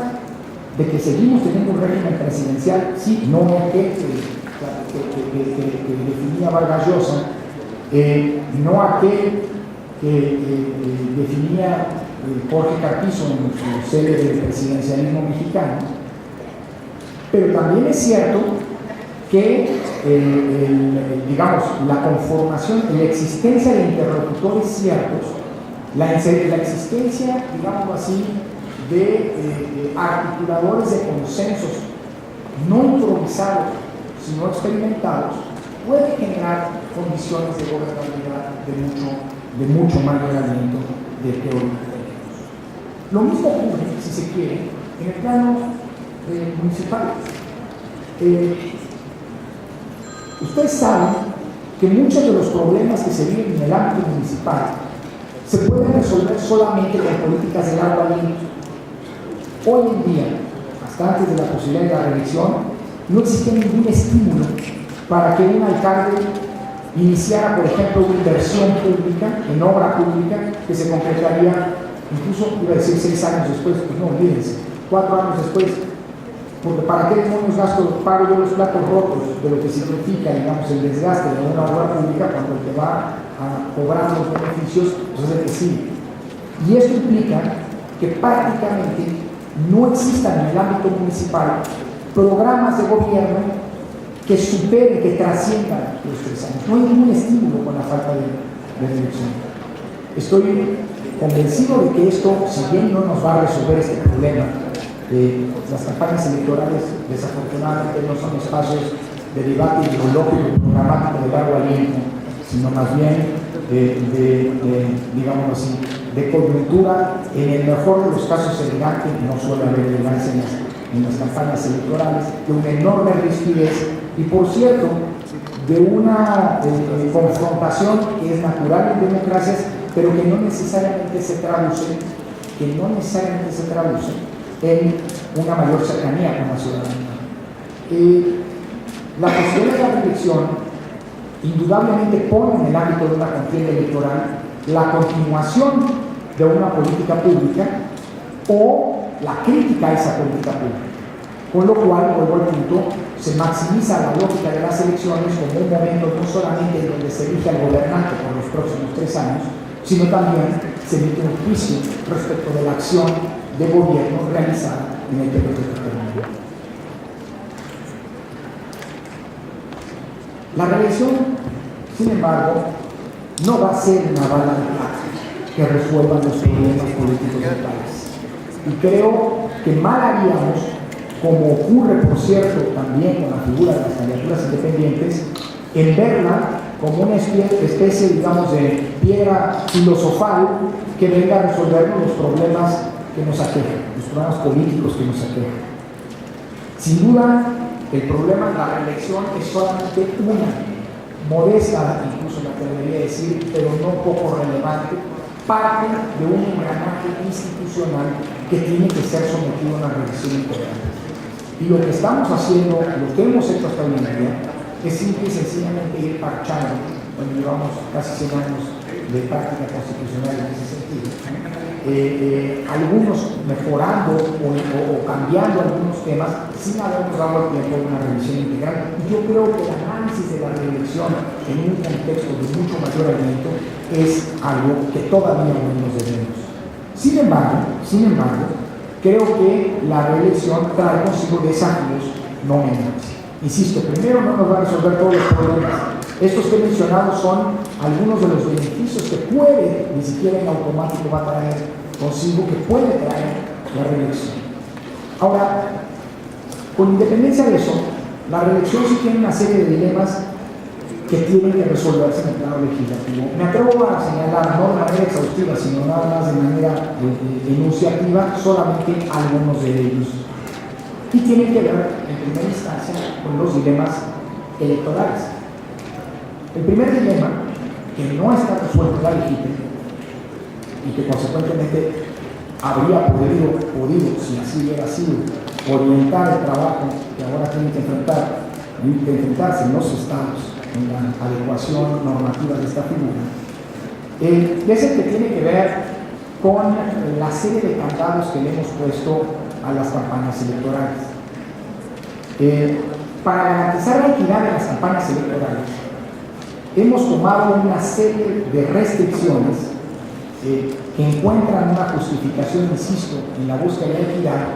Speaker 2: de que seguimos teniendo un régimen presidencial, sí, no aquel que definía Vargas Llosa, no aquel que definía Jorge Carpizo en su serie del presidencialismo mexicano, pero también es cierto que digamos, la conformación y la existencia de interlocutores ciertos, la existencia, digamos así, de articuladores de consensos no improvisados, sino experimentados, puede generar condiciones de gobernabilidad de mucho mayor aliento del que hoy tenemos. Lo mismo ocurre, si se quiere, en el plano municipal. Ustedes saben que muchos de los problemas que se viven en el ámbito municipal se pueden resolver solamente con políticas del agua limpia. Hoy en día, hasta antes de la posibilidad de la reelección, no existía ningún estímulo para que un alcalde iniciara, por ejemplo, una inversión pública, en obra pública, que se concretaría, incluso iba a decir 6 años después, pues no olvídense, 4 años después, porque para qué demonios pago yo los platos rotos de lo que significa, digamos, el desgaste de una obra pública cuando el que va a cobrar los beneficios, pues es el que sigue. Y esto implica que prácticamente no existan en el ámbito municipal programas de gobierno que superen, que trasciendan los 3 años. No hay ningún estímulo con la falta de elección. Estoy convencido de que esto, si bien no nos va a resolver este problema, las campañas electorales desafortunadamente no son espacios de debate ideológico y programático de largo aliento, sino más bien digamos así, de coyuntura, en el mejor de los casos elegante, no suele haber elegancia en las campañas electorales, de una enorme rigidez y, por cierto, de una confrontación que es natural en democracias, pero que no necesariamente se traduce en una mayor cercanía con la ciudadanía. La posibilidad de la reelección indudablemente pone en el ámbito de una contienda electoral la continuación de una política pública o la crítica a esa política pública. Con lo cual, vuelvo al punto, se maximiza la lógica de las elecciones como un momento no solamente en donde se elige al gobernante por los próximos 3 años, sino también se emite un juicio respecto de la acción de gobierno realizada en el periodo determinado. La reelección, sin embargo, no va a ser una bala de plata que resuelva los problemas políticos del país. Y creo que mal haríamos, como ocurre, por cierto, también con la figura de las candidaturas independientes, en verla como una especie, digamos, de piedra filosofal que venga a resolvernos los problemas que nos aquejan, los problemas políticos que nos aquejan. Sin duda, el problema de la reelección es solamente una, modesta, incluso me atrevería a decir, pero no poco relevante, parte de un engranaje institucional que tiene que ser sometido a una revisión integral. Y lo que estamos haciendo, lo que hemos hecho hasta hoy en día, es simple y sencillamente ir parchando, cuando llevamos casi 100 años de práctica constitucional en ese sentido, algunos mejorando o cambiando algunos temas sin habernos dado el tiempo de una revisión integral. Y yo creo que el análisis de la reelección en un contexto de mucho mayor aliento es algo que todavía no nos debemos. Sin embargo, creo que la reelección trae consigo desafíos no menores. Insisto, primero, no nos va a resolver todos los problemas. Estos que he mencionado son algunos de los beneficios que puede, ni siquiera en automático va a traer consigo, que puede traer la reelección. Ahora, con independencia de eso, la reelección sí tiene una serie de dilemas que tienen que resolverse en el plano legislativo. Me atrevo a señalar, no de manera exhaustiva, sino nada más de manera enunciativa, solamente algunos de ellos. Y tienen que ver, en primera instancia, con los dilemas electorales. El primer dilema, que no está resuelto en la legítima y que consecuentemente habría podido, si así hubiera sido, orientar el trabajo que ahora tienen que enfrentarse en los estados en la adecuación normativa de esta figura, es el que tiene que ver con la serie de candados que le hemos puesto a las campañas electorales. Para garantizar la equidad de las campañas electorales, hemos tomado una serie de restricciones que encuentran una justificación, insisto, en la búsqueda de equidad,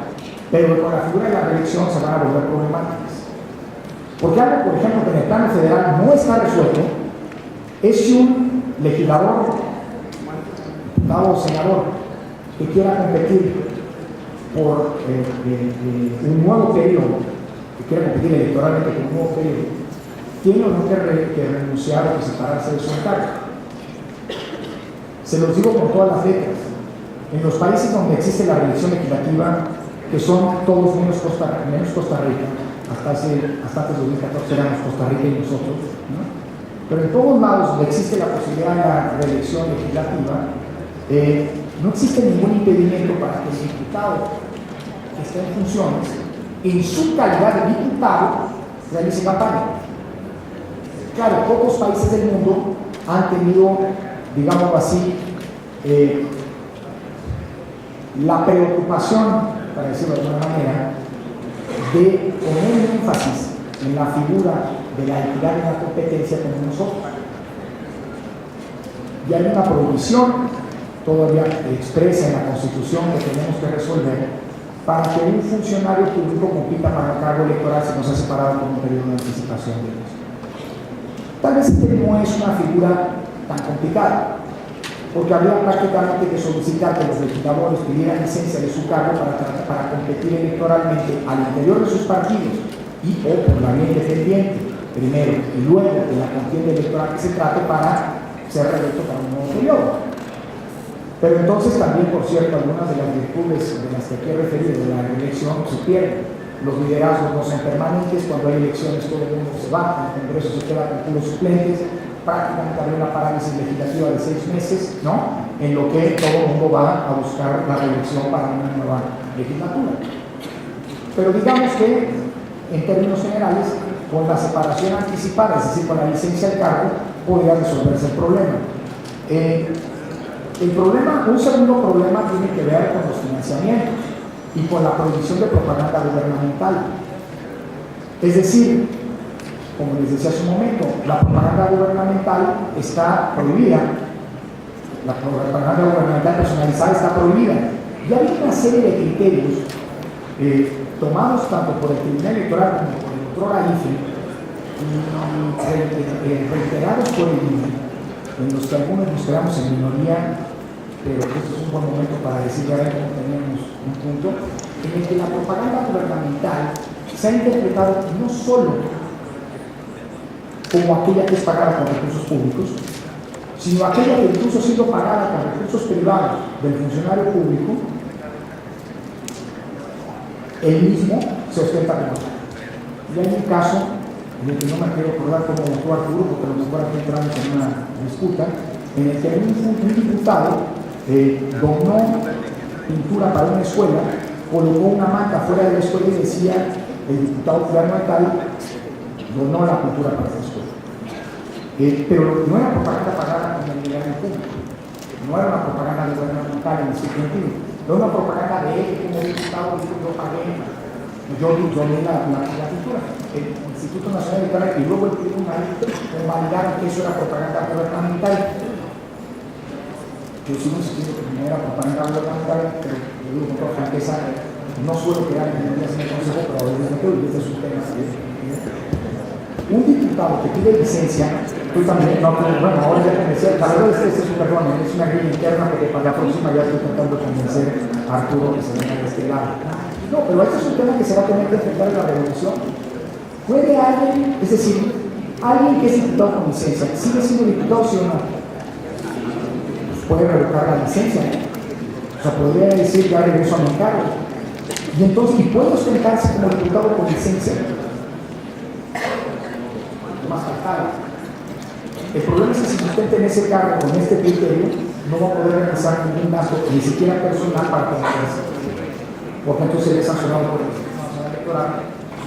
Speaker 2: pero con la figura de la reelección se van a volver problemáticas. Porque algo, por ejemplo, que en el plano federal no está resuelto, es si un legislador, diputado o senador, que quiera competir por un nuevo periodo, que quiera competir electoralmente por un nuevo periodo, tiene o no que renunciar o que separarse de su encargo. Se los digo con todas las letras. En los países donde existe la reelección legislativa, que son todos menos Costa Rica, hasta antes de 2014 éramos Costa Rica y nosotros, ¿no? Pero en todos lados donde existe la posibilidad de la reelección legislativa, no existe ningún impedimento para que el diputado que esté en funciones, en su calidad de diputado, realice campaña. Claro, pocos países del mundo han tenido, digámoslo así, la preocupación, para decirlo de alguna manera, de poner énfasis en la figura de la equidad y la competencia como nosotros. Y hay una prohibición todavía expresa en la Constitución que tenemos que resolver para que un funcionario público compita para el cargo electoral si no se ha separado con un periodo de anticipación de ellos. Tal vez este no es una figura tan complicada, porque habría prácticamente que solicitar que los legisladores pidieran licencia de su cargo para competir electoralmente al interior de sus partidos y o por la vía independiente, primero, y luego de la contienda electoral que se trate para ser reelecto para un nuevo periodo. Pero entonces también, por cierto, algunas de las virtudes de las que aquí he referido de la reelección se pierden. Los liderazgos no son permanentes, cuando hay elecciones todo el mundo se va, el Congreso se queda con puros suplentes, prácticamente habría una parálisis legislativa de 6 meses, ¿no? En lo que todo el mundo va a buscar la reelección para una nueva legislatura. Pero digamos que, en términos generales, con la separación anticipada, es decir, con la licencia del cargo, podría resolverse el problema. Un segundo problema tiene que ver con los financiamientos y con la prohibición de propaganda gubernamental. Es decir, como les decía hace un momento, la propaganda gubernamental está prohibida, la propaganda gubernamental personalizada está prohibida. Y hay una serie de criterios tomados tanto por el Tribunal Electoral como por el doctor Aife y reiterados por el INE, en los que algunos nos quedamos en minoría, pero este es un buen momento para decir ya ven cómo tenemos un punto, en el que la propaganda gubernamental se ha interpretado no solo como aquella que es pagada con recursos públicos, sino aquella que incluso ha sido pagada con recursos privados del funcionario público, él mismo se ostenta como tal. Y hay un caso, en el que no me quiero acordar cómo votó Arturo, porque a lo mejor aquí entramos en una disputa, en el que un diputado donó pintura para una escuela, colocó una manta fuera de la escuela y decía, el diputado fulano de tal donó la pintura para la escuela. Pero no era propaganda pagada con el dinero público, no era una propaganda gubernamental en ese sentido, no era una propaganda de él como diputado, yo pagué, yo doné la pintura. El Instituto Nacional Electoral y luego el tribunal validaron que eso era propaganda gubernamental. Yo sigo insistiendo que no era propaganda gubernamental, pero yo digo con toda franqueza, no suelo crear minorías en el Consejo, pero a veces me quedo y este es un tema. Un diputado que pide licencia, tú también, no, bueno, ahora ya te decía, la verdad es que este es un perdón, es una grilla interna, porque para la próxima ya estoy tratando de convencer a Arturo que se venga de este lado. No, pero este es un tema que se va a tener que enfrentar en la revolución. ¿Puede alguien, es decir, alguien que es diputado con licencia, ¿sigue siendo diputado, sí o no? Pues puede revocar la licencia, ¿no? O sea, podría decir ya regreso a mi cargo. Y entonces, ¿y puede ostentarse como diputado con licencia? Más faltaba. El problema es que si usted en ese cargo, con este criterio, no va a poder realizar ningún gasto, ni siquiera personal, para conocerse. Porque entonces se le ha sancionado por el Tribunal Electoral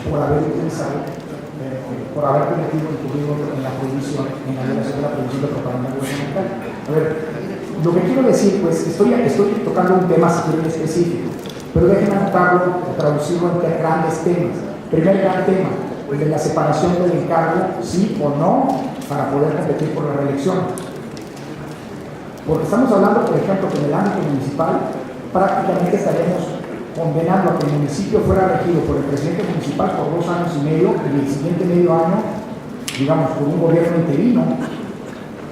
Speaker 2: por haber utilizado, por haber cometido incurrido en la prohibición, en la violación de la prohibición de propaganda gubernamental. A ver, lo que quiero decir, pues, estoy tocando un tema si quieren específico, pero déjenme anotarlo, traducirlo en grandes temas. Primer gran tema, el de la separación del encargo, sí o no, para poder competir por la reelección. Porque estamos hablando, por ejemplo, que en el ámbito municipal prácticamente estaríamos condenando a que el municipio fuera regido por el presidente municipal por 2 años y medio y el siguiente medio año, digamos, por un gobierno interino,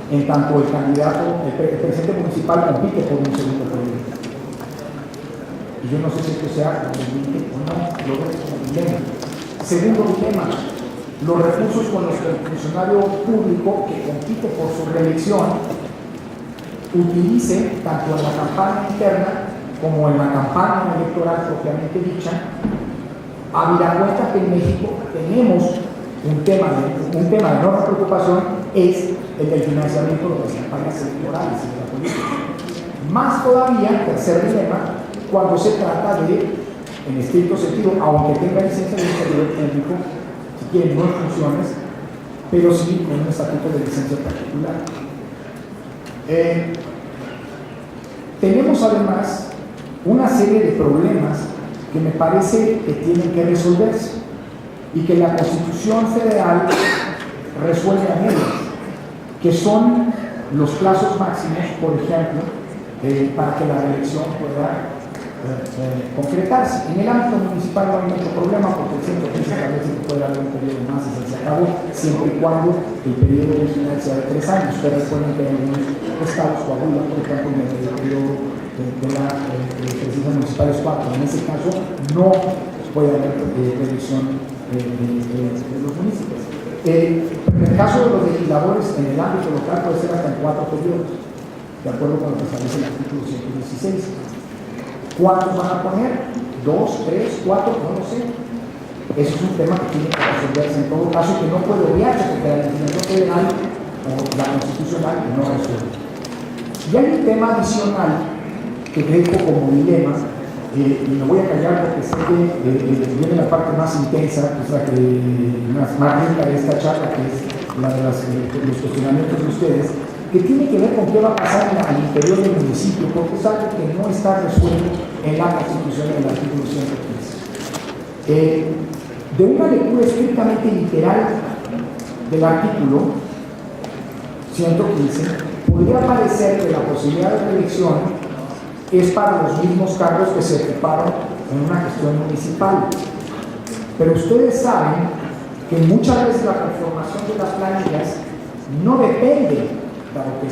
Speaker 2: en tanto el candidato, el presidente municipal compite por un segundo periodo. Y yo no sé si esto sea conveniente o no, lo veo como dilema. Segundo dilema, los recursos con los que el funcionario público que compite por su reelección utilice tanto en la campaña interna como en la campaña electoral propiamente dicha, habida cuenta que en México tenemos un tema de enorme preocupación, es el del financiamiento de las campañas electorales y de la política. Más todavía, tercer dilema, cuando se trata de, en estricto sentido, aunque tenga licencia de un servidor público, si quieren no en funciones, pero sí con un estatuto de licencia particular. Tenemos además una serie de problemas que me parece que tienen que resolverse y que la Constitución Federal resuelve a medias, que son los plazos máximos, por ejemplo, para que la reelección pueda concretarse. En el ámbito municipal no hay mucho problema porque el 115 establece que puede haber un periodo más y se acabó, siempre y cuando el periodo original sea de 3 años. Ustedes recuerden que en algunos estados, Coahuila, por ejemplo, en el periodo de la presidencia municipal es 4. En ese caso no puede haber reelección de los municipios. En el caso de los legisladores en el ámbito local puede ser hasta en 4 periodos, de acuerdo con lo que establece el artículo 116. ¿Cuántos van a poner? ¿2, 3, 4? No lo sé. Eso es un tema que tiene que resolverse en todo caso y que no puede obviarse porque la legislación federal o la constitucional no resuelve. Y hay un tema adicional que dejo como dilema, y me voy a callar porque sé que viene la parte más intensa, que es la que más rica de esta charla, que es la de los cuestionamientos de ustedes, que tiene que ver con qué va a pasar al interior del municipio, porque es algo que no está resuelto en la Constitución del artículo 115. De una lectura estrictamente literal del artículo 115, podría parecer que la posibilidad de reelección es para los mismos cargos que se ocuparon en una gestión municipal. Pero ustedes saben que muchas veces la conformación de las planillas no depende, dado que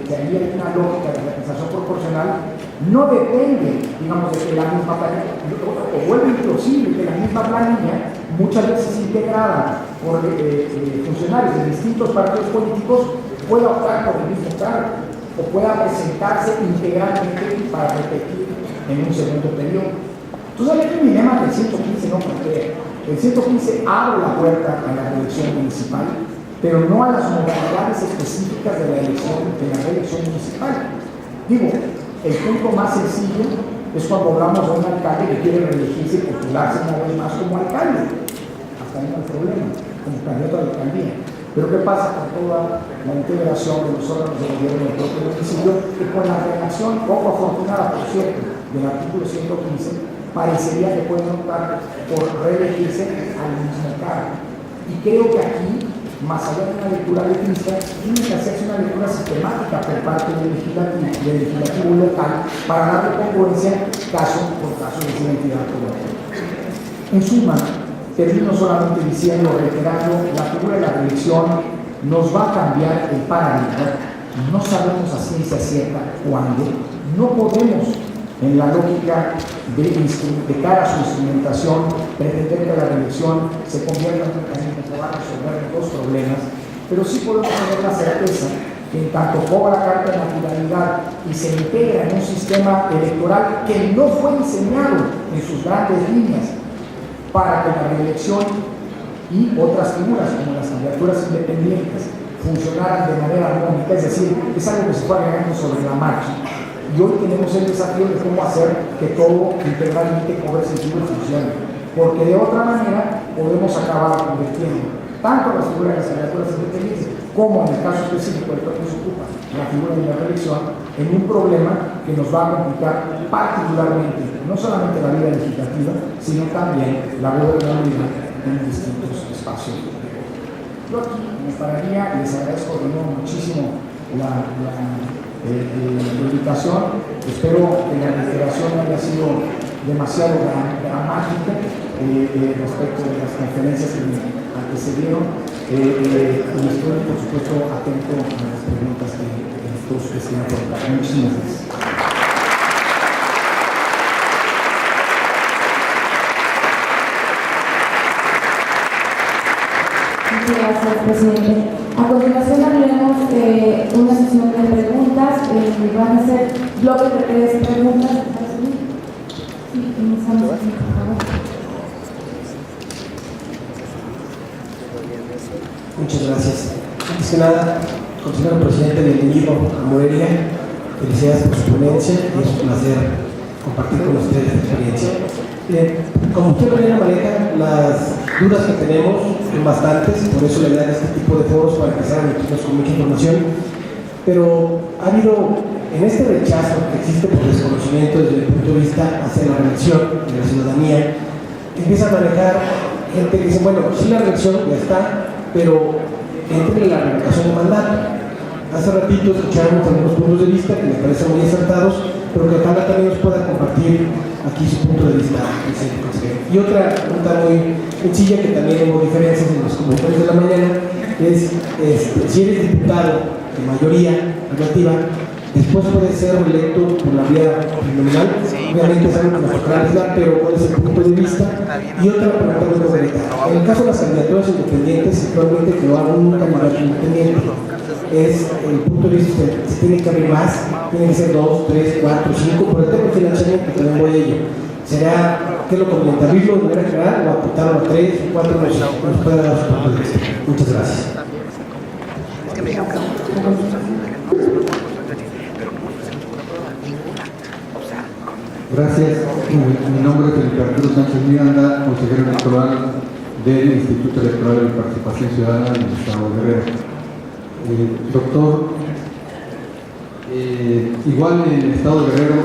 Speaker 2: ahí hay una lógica de representación proporcional, no depende, digamos, de que la misma planilla, o vuelve imposible que la misma planilla, muchas veces integrada por funcionarios de distintos partidos políticos, pueda optar por el mismo cargo o pueda presentarse integralmente para repetir en un segundo periodo. Entonces, el dilema del 115 no plantea. El 115 abre la puerta a la reelección municipal, pero no a las modalidades específicas de la reelección municipal. Digo, el punto más sencillo es cuando hablamos de un alcalde que quiere reelegirse y postularse una vez más como alcalde. Hasta ahí no hay problema, como candidato a la alcaldía. Pero ¿qué pasa con toda la integración de los órganos de gobierno del propio municipio? Que con la redacción poco afortunada, por cierto, del artículo 115, parecería que pueden optar por reelegirse al mismo cargo. Y creo que aquí, más allá de una lectura letrista, tiene que hacerse una lectura sistemática por parte del legislativo local para darle congruencia caso por caso de esa entidad política. En suma, termino solamente diciendo, reiterando, la figura de la reelección nos va a cambiar el paradigma. No sabemos a ciencia cierta cuándo. No podemos en la lógica de cara a su instrumentación, pretender que la reelección se convierta en un mecanismo que va a resolver dos problemas, pero sí podemos tener la certeza que en tanto cobra carta de naturalidad y se integra en un sistema electoral que no fue diseñado en sus grandes líneas para que la reelección y otras figuras como las candidaturas independientes funcionaran de manera armónica, es decir, es algo que se fue agregando sobre la marcha. Y hoy tenemos el desafío de cómo hacer que todo integralmente cobre sentido y funcione, porque de otra manera podemos acabar convirtiendo tanto las figuras de las candidaturas independientes como en el caso específico del que se ocupa la figura de la reelección en un problema que nos va a complicar particularmente no solamente la vida legislativa, sino también la gobernabilidad en distintos espacios. Yo aquí me pararía y les agradezco de nuevo muchísimo la invitación. Espero que la reiteración no haya sido demasiado dramática respecto de las conferencias que me antecedieron. Y estoy, por supuesto, atento a las preguntas que todos ustedes tienen por acá. Muchísimas gracias.
Speaker 1: Muchas gracias, presidente. A continuación abriremos una sesión de preguntas. Van a ser bloques de 3 preguntas. Sí, iniciamos aquí, por favor.
Speaker 3: Muchas gracias. Antes que nada, consejero presidente, bienvenido a Morelia. Felicidades por su ponencia y es un placer compartir con ustedes esta experiencia. Como usted bien maneja, las dudas que tenemos son bastantes, por eso le dan este tipo de foros para empezar a nutrirnos con mucha información. Pero ha habido, en este rechazo que existe por desconocimiento desde el punto de vista hacia la reelección de la ciudadanía, empieza a manejar gente que dice, bueno, sí la reelección ya está, pero entre la revocación de mandato. Hace ratito escuchamos algunos puntos de vista que me parecen muy acertados, pero que ojalá también nos pueda compartir aquí su punto de vista, consejero. Y otra pregunta muy sencilla, que también hubo diferencias en los comentarios de la mañana, es si eres diputado de mayoría relativa, después puede ser electo por la vía plurinominal. Obviamente es algo que nos tocará aislar, pero ¿cuál es el punto de vista? Y otra pregunta muy concreta. En el caso de las candidaturas independientes, actualmente que lo haga un candidato independiente, es el punto de vista, se tiene que abrir más, tiene que ser 2, 3, 4, 5, por el tema de financiamiento, que también voy a ello. ¿Será que lo conveniente abrirlo de manera general o apuntarlo a 3 o 4? Nos puede dar su punto de vista. Muchas gracias.
Speaker 4: Gracias. Mi nombre es Felipe Arturo Sánchez Miranda, consejero electoral del Instituto Electoral de Participación Ciudadana del Estado de Guerrero. Doctor, igual en el Estado de Guerrero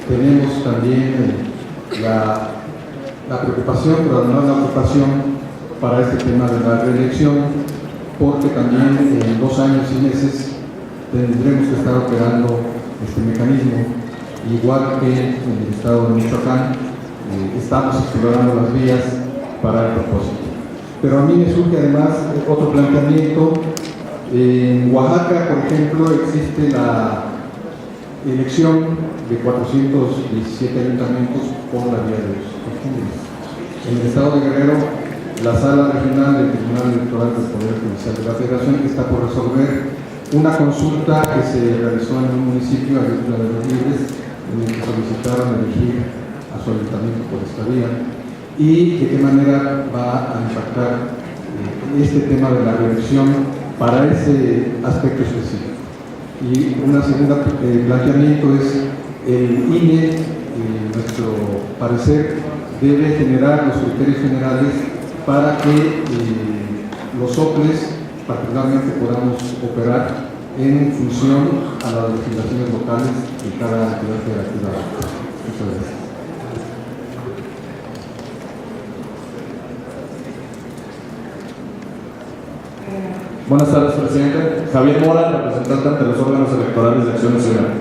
Speaker 4: tenemos también la preocupación, pero además la ocupación para este tema de la reelección, porque también en 2 años y meses tendremos que estar operando este mecanismo, igual que en el Estado de Michoacán. Estamos explorando las vías para el propósito. Pero a mí me surge además otro planteamiento. En Oaxaca, por ejemplo, existe la elección de 417 ayuntamientos por la vía de los costumbres. En el Estado de Guerrero, la Sala Regional del Tribunal Electoral del Poder Judicial de la Federación está por resolver una consulta que se realizó en un municipio, Agrícola de los Libres, en el que solicitaron elegir a su ayuntamiento por esta vía, y de qué manera va a impactar este tema de la reelección para ese aspecto específico. Y un segundo planteamiento es el INE, nuestro parecer, debe generar los criterios generales para que los OPLES particularmente podamos operar en función a las legislaciones locales de cada entidad federativa. Muchas gracias.
Speaker 5: Buenas tardes, presidente. Javier Mora, representante ante los órganos electorales de Acción Nacional.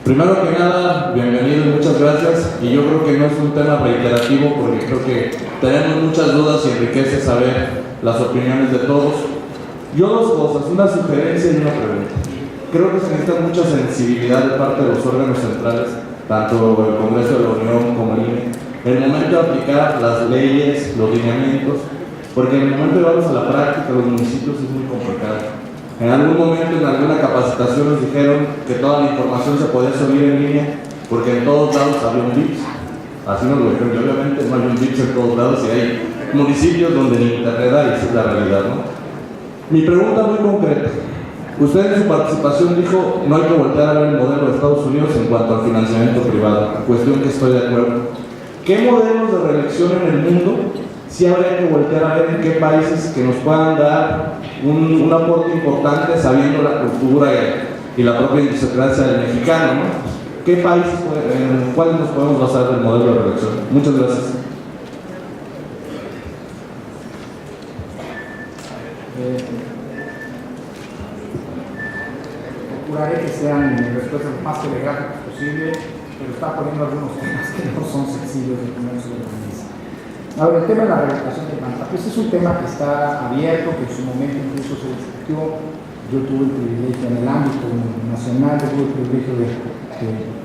Speaker 5: Primero que nada, bienvenido y muchas gracias. Y yo creo que no es un tema reiterativo, porque creo que tenemos muchas dudas y enriquece saber las opiniones de todos. Yo 2 cosas, una sugerencia y una pregunta. Creo que se necesita mucha sensibilidad de parte de los órganos centrales tanto el Congreso de la Unión como el INE, el momento de aplicar las leyes, los lineamientos, porque en el momento de llevarlos a la práctica los municipios es muy complicado. En algún momento, en alguna capacitación nos dijeron que toda la información se podía subir en línea, porque en todos lados había un VIX. Así nos lo dijeron, y obviamente no hay un VIX en todos lados y hay municipios donde ni internet hay, esa es la realidad, ¿no? Mi pregunta muy concreta. Usted en su participación dijo no hay que voltear a ver el modelo de Estados Unidos en cuanto al financiamiento privado, cuestión que estoy de acuerdo. ¿Qué modelos de reelección en el mundo sí habría que voltear a ver en qué países que nos puedan dar un aporte importante sabiendo la cultura y la propia idiosincrasia del mexicano, ¿no? ¿Qué países, en cuáles nos podemos basar del modelo de reelección? Muchas gracias.
Speaker 2: Procuraré que sean respuestas lo más telegráficas posible, pero está poniendo algunos temas que no son sencillos de poner sobre la mesa. Ahora, el tema de la revocación del mandato, pues es un tema que está abierto, que en su momento incluso se discutió. Yo tuve el privilegio en el ámbito nacional, tuve el privilegio de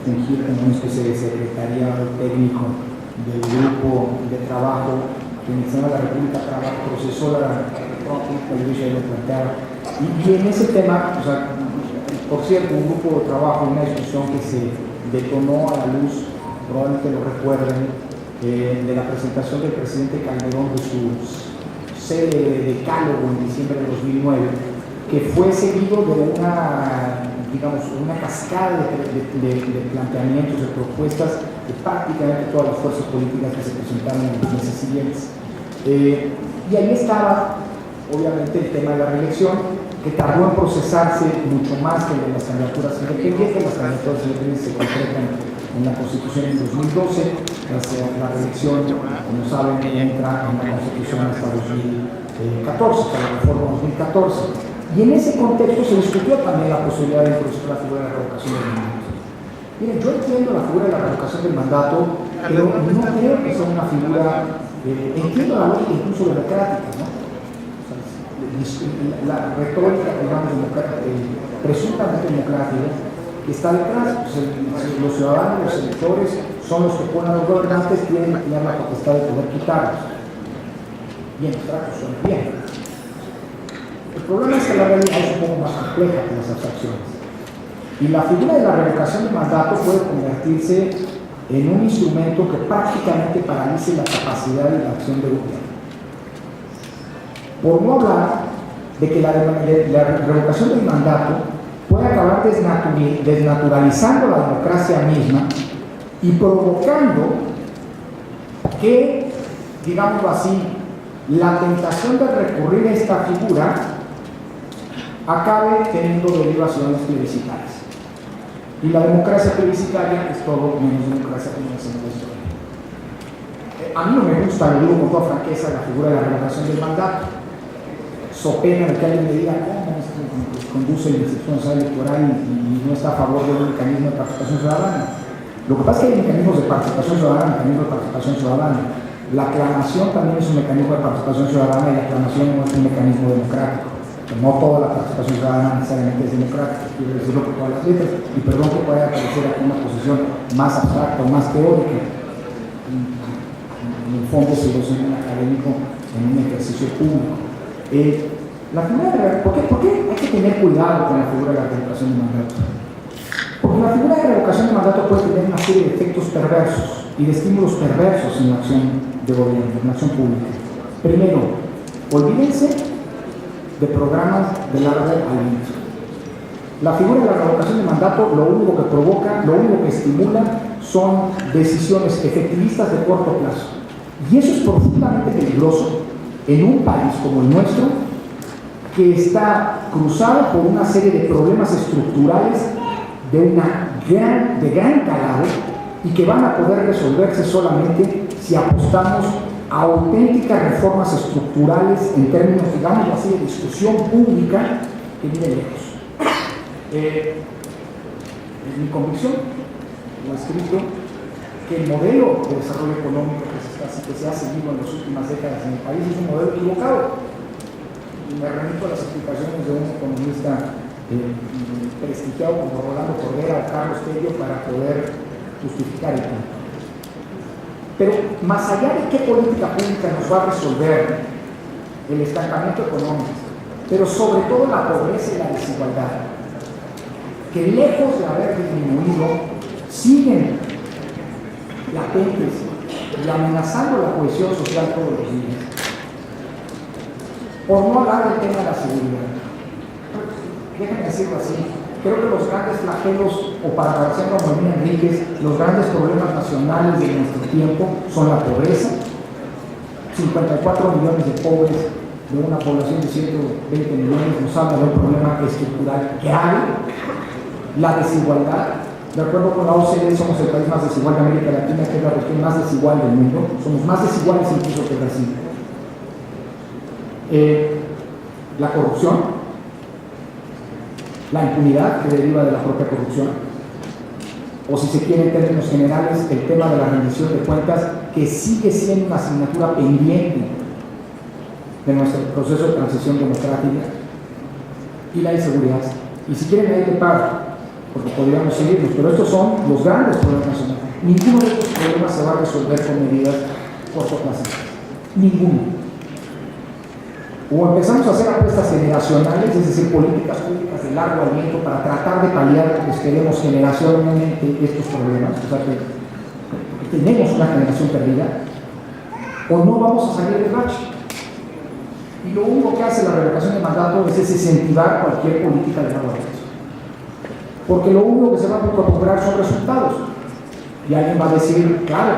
Speaker 2: fungir como una especie de secretariado técnico del grupo de trabajo que en el Senado de la República procesó la reforma política y lo planteaba. Y en ese tema, o sea, por cierto, un grupo de trabajo, una discusión que se detonó a la luz, probablemente lo recuerden, de la presentación del presidente Calderón de su serie de decálogo en diciembre de 2009, que fue seguido de una, digamos, una cascada de planteamientos, de propuestas de prácticamente todas las fuerzas políticas que se presentaron en los meses siguientes. Y ahí estaba, obviamente, el tema de la reelección, que tardó en procesarse mucho más que el de las candidaturas independientes. Las candidaturas independientes se concretan en la Constitución en 2012, la reelección, como saben, entra en la Constitución hasta 2014, hasta la reforma 2014. Y en ese contexto se discutió también la posibilidad de introducir la figura de la revocación del mandato. Miren, yo entiendo la figura de la revocación del mandato, pero no creo que sea una figura, entiendo la lógica incluso democrática, ¿no? La retórica, digamos, presuntamente democrática, que está detrás. Pues los ciudadanos, los electores, son los que ponen a los gobernantes, tienen la potestad de poder quitarlos. Bien, los tratos son bien. El problema es que la realidad es un poco más compleja que las abstracciones. Y la figura de la revocación de mandato puede convertirse en un instrumento que prácticamente paralice la capacidad y la acción del gobierno. Por no hablar de que la revocación del mandato puede acabar desnaturalizando la democracia misma y provocando que, digámoslo así, la tentación de recurrir a esta figura acabe teniendo derivaciones plebiscitarias. Y la democracia plebiscitaria es todo menos democracia como decimos en la historia. A mí no me gusta, lo digo con toda franqueza, la figura de la revocación del mandato. So pena de que alguien me diga cómo conduce la institución electoral y no está a favor de un mecanismo de participación ciudadana. Lo que pasa es que hay mecanismos de participación ciudadana, La aclamación también es un mecanismo de participación ciudadana y la aclamación no es un mecanismo democrático. No toda la participación ciudadana necesariamente es democrática, quiero decirlo por todas las letras, y perdón que pueda parecer aquí una posición más abstracta o más teórica. En el fondo, si lo soy un académico en un ejercicio público. ¿Por qué hay que tener cuidado con la figura de la revocación de mandato? Porque la figura de revocación de mandato puede tener una serie de efectos perversos y de estímulos perversos en la acción de gobierno, en la acción pública. Primero, olvídense de programas de largo aliento. La figura de la revocación de mandato lo único que provoca, lo único que estimula son decisiones efectivistas de corto plazo. Y eso es profundamente peligroso en un país como el nuestro, que está cruzado por una serie de problemas estructurales de gran calado y que van a poder resolverse solamente si apostamos a auténticas reformas estructurales en términos, digamos así, de discusión pública que viene lejos. Es mi convicción, lo he escrito, que el modelo de desarrollo económico que se ha seguido en las últimas décadas en el país es un modelo equivocado. Y me remito a las explicaciones de un economista prestigiado como Rolando Cordera o Carlos Tello para poder justificar el punto. Pero más allá de qué política pública nos va a resolver el estancamiento económico, pero sobre todo la pobreza y la desigualdad, que lejos de haber disminuido, siguen latentes y amenazando la cohesión social todos los días. Por no hablar del tema de la seguridad. Déjenme decirlo así, creo que los grandes flagelos, o parafraseando a Molina Enríquez, los grandes problemas nacionales de nuestro tiempo son la pobreza, 54 millones de pobres de una población de 120 millones nos habla de un problema estructural grave, la desigualdad. De acuerdo con la OCDE, somos el país más desigual de América Latina, que es la región más desigual del mundo, somos más desiguales incluso que Brasil. La corrupción, la impunidad que deriva de la propia corrupción, o si se quiere en términos generales, el tema de la rendición de cuentas, que sigue siendo una asignatura pendiente de nuestro proceso de transición democrática, y la inseguridad. Y si quieren ahí de par, porque podríamos seguirnos, pero estos son los grandes problemas nacionales. Ninguno de estos problemas se va a resolver con medidas cortoplacistas. Ninguno. O empezamos a hacer apuestas generacionales, es decir, políticas públicas de largo aliento para tratar de paliar, esperemos, generacionalmente estos problemas, o sea que tenemos una generación perdida, o no vamos a salir del bache. Y lo único que hace la revocación de mandato es incentivar cualquier política de largo aliento. Porque lo único que se va a procurar son resultados. Y alguien va a decir, claro,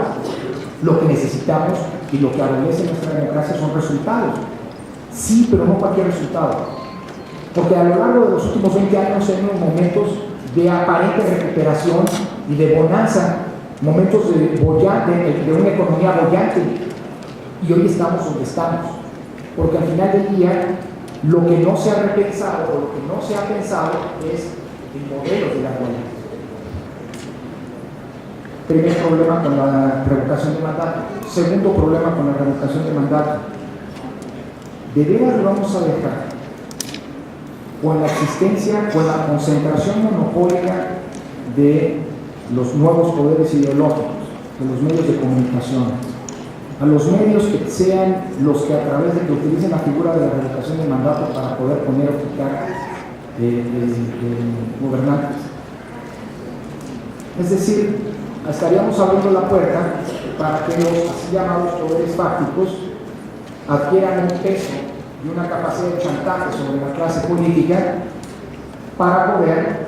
Speaker 2: lo que necesitamos y lo que adolece nuestra democracia son resultados. Sí, pero no cualquier resultado. Porque a lo largo de los últimos 20 años hemos momentos de aparente recuperación y de bonanza, momentos de una economía bollante. Y hoy estamos donde estamos. Porque al final del día, lo que no se ha repensado o lo que no se ha pensado es el modelo de la política. Primer problema con la revocación de mandato. Segundo problema con la revocación de mandato. ¿De veras lo vamos a dejar con la existencia, con la concentración monopólica de los nuevos poderes ideológicos, de los medios de comunicación, a los medios que sean los que a través de que utilicen la figura de la revocación de mandato para poder poner o quitar gobernantes? Es decir, estaríamos abriendo la puerta para que los así llamados poderes fácticos adquieran un peso y una capacidad de chantaje sobre la clase política para poder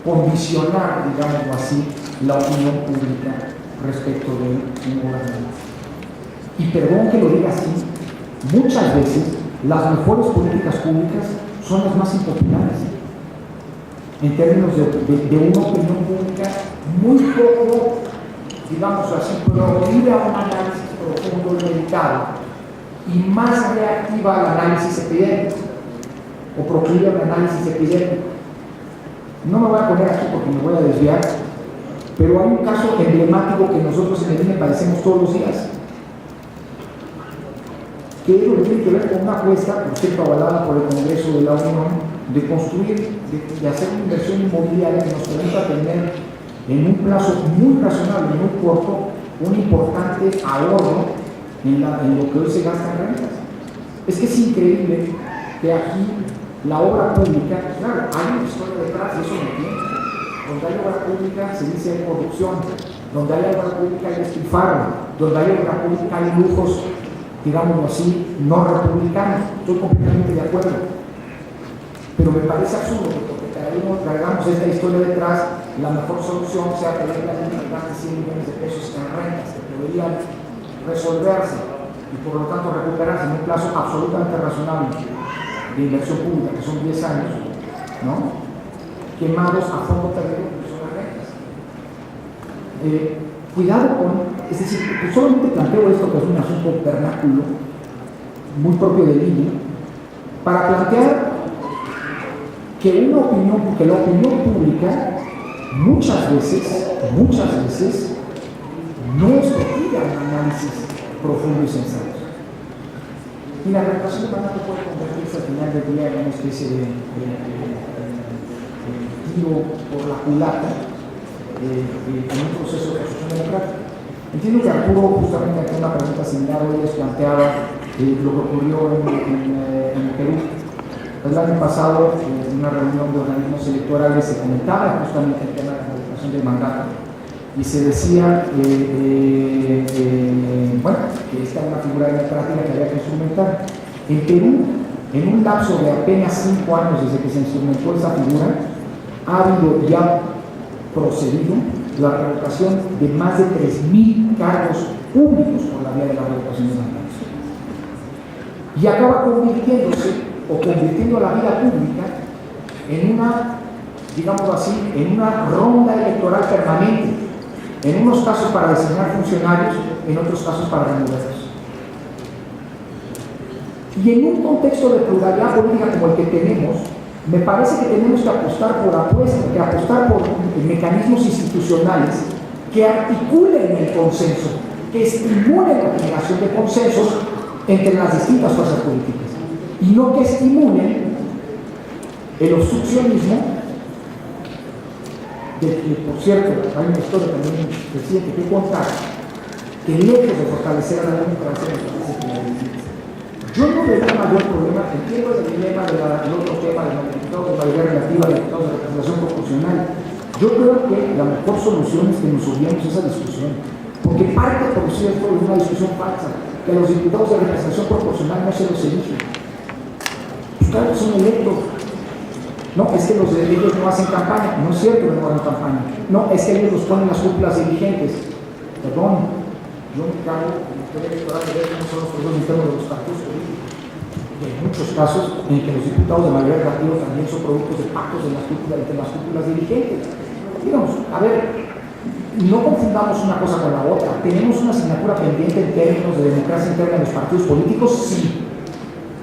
Speaker 2: condicionar, digámoslo así, la opinión pública respecto de un gobernante. Y perdón que lo diga así, muchas veces las mejores políticas públicas son las más impopulares en términos de una opinión pública muy poco, digamos así, proclive a un análisis profundo y meditado y más reactiva al análisis epidémico o proclive a un análisis epidémico. No me voy a poner aquí porque me voy a desviar, pero hay un caso emblemático que nosotros en el INE padecemos todos los días, que es lo que tiene que ver con una apuesta, por cierto, avalada por el Congreso de la Unión, de construir, de hacer una inversión inmobiliaria que nos permita tener en un plazo muy razonable, muy corto, un importante ahorro en lo que hoy se gasta en rentas. Es que es increíble que aquí la obra pública, claro, hay una historia detrás, y eso me entiende. Donde hay obra pública se dice hay corrupción, donde hay obra pública hay despilfarro, donde hay obra pública hay lujos, digámoslo así, no republicanos. Estoy completamente de acuerdo. Pero me parece absurdo que porque traigamos esta historia detrás, la mejor solución sea tener la gente que gaste 100 millones de pesos en rentas, que podrían resolverse y por lo tanto recuperarse en un plazo absolutamente razonable de inversión pública, que son 10 años, ¿no? Quemados a fondo perdido, que son las rentas. Cuidado con, es decir, solamente planteo esto que es un asunto vernáculo, muy propio del INE, para plantear que la opinión pública muchas veces no es propia a un análisis profundo y sensato. Y la revocación de mandato puede convertirse al final del día en una especie de tiro por la culata en un proceso de construcción democrática. Entiendo que Arturo, justamente ante una pregunta similar, hoy les planteaba lo que ocurrió en Perú. El año pasado, en una reunión de organismos electorales, se comentaba justamente el tema de la revocación del mandato y se decía bueno, que esta era una figura democrática que había que instrumentar. En Perú, en un lapso de apenas 5 años desde que se instrumentó esa figura, ha habido ya procedido la revocación de más de 3.000 cargos públicos por la vía de la revocación de mandatos. Y acaba convirtiendo la vida pública en una, digámoslo así, en una ronda electoral permanente, en unos casos para designar funcionarios, en otros casos para removerlos. Y en un contexto de pluralidad política como el que tenemos, me parece que tenemos que apostar por mecanismos institucionales que articulen el consenso, que estimulen la generación de consensos entre las distintas fuerzas políticas y no que estimulen el obstruccionismo por cierto, hay una historia también reciente que contar que lejos de fortalecer a la democracia me parece que la divide. Yo no vería mayor problema, entiendo el dilema del otro tema de los diputados de mayoría relativa, de diputados de representación proporcional. Yo creo que la mejor solución es que nos subamos a esa discusión, porque parte, por cierto, de una discusión falsa, que a los diputados de representación proporcional no se los elige. Pues claro que son electos. No, es que ellos no hacen campaña. No es cierto que no hacen campaña. No, es que ellos los ponen las cúpulas dirigentes. Perdón, yo me cago en la historia electoral de ver cómo son los procesos internos de los partidos políticos. Y hay muchos casos en que los diputados de mayoría relativa también son productos de pactos entre las cúpulas dirigentes. Digamos, a ver, no confundamos una cosa con la otra. ¿Tenemos una asignatura pendiente en términos de democracia interna de los partidos políticos? Sí.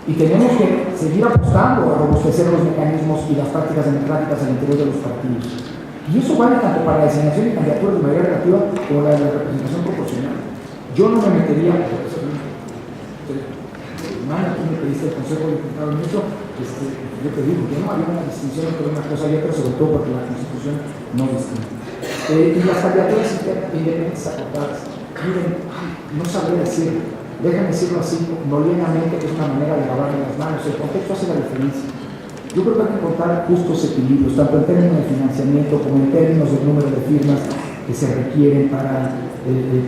Speaker 2: Y tenemos que seguir apostando a robustecer los mecanismos y las prácticas democráticas al interior de los partidos. Y eso vale tanto para la designación de candidaturas de mayoría relativa como la de la representación proporcional. Yo no me metería, mañana tú me pediste el Consejo de Diputados en eso, yo te digo, yo no haría una distinción entre una cosa y otra, sobre todo porque la Constitución no distingue. Y las candidaturas independientes acordadas, miren, no sabría decir. Déjame decirlo así, nolienamente, que es una manera de lavarme las manos. El contexto hace la diferencia. Yo creo que hay que encontrar justos equilibrios, tanto en términos de financiamiento como en términos del número de firmas que se requieren para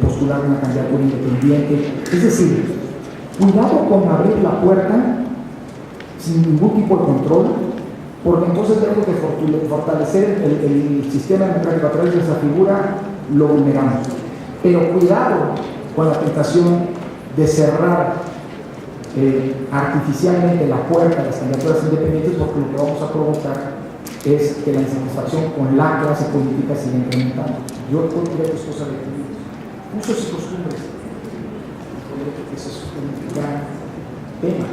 Speaker 2: postular una candidatura independiente. Es decir, cuidado con abrir la puerta sin ningún tipo de control, porque entonces tenemos que fortalecer el sistema democrático a través de esa figura, lo vulneramos. Pero cuidado con la tentación de cerrar artificialmente la puerta a las candidaturas independientes, porque lo que vamos a provocar es que la insatisfacción con la clase política siga incrementando. Yo diré que es cosa de usos y costumbres, que ese es un gran tema.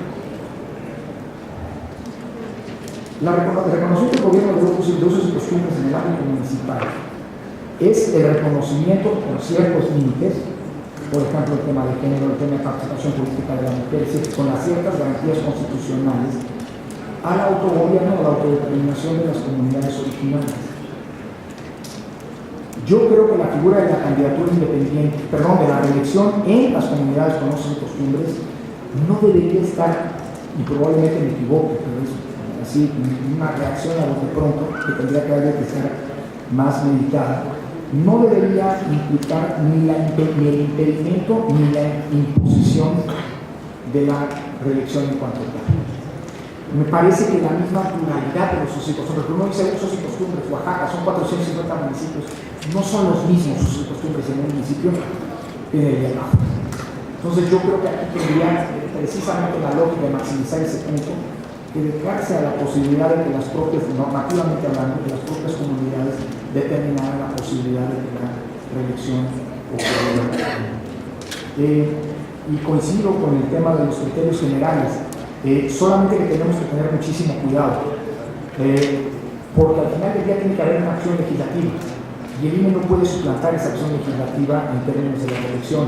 Speaker 2: El reconocimiento del gobierno de grupos de usos y costumbres en el ámbito municipal es el reconocimiento con ciertos límites. Por ejemplo, el tema de género, el tema de participación política de la mujer, es decir, con las ciertas garantías constitucionales al autogobierno o la autodeterminación de las comunidades originarias. Yo creo que la figura de la candidatura independiente, de la reelección en las comunidades con usos y costumbres, no debería estar, y probablemente me equivoque, pero es así, una reacción a lo de pronto, que tendría que estar más meditada. No debería implicar ni el impedimento ni la imposición de la reelección en cuanto a tal. Me parece que la misma pluralidad de los usos y costumbres, porque uno dice usos y costumbres, Oaxaca, son 450 municipios, no son los mismos usos y costumbres en un municipio que en el de abajo. Entonces yo creo que aquí tendría precisamente la lógica de maximizar ese punto, que dejarse a la posibilidad de que las propias, normativamente hablando, de las propias comunidades determinaran la posibilidad de que la reelección ocurriera. Y coincido con el tema de los criterios generales, solamente que tenemos que tener muchísimo cuidado, porque al final del día tiene que haber una acción legislativa, y el INE no puede suplantar esa acción legislativa en términos de la reelección,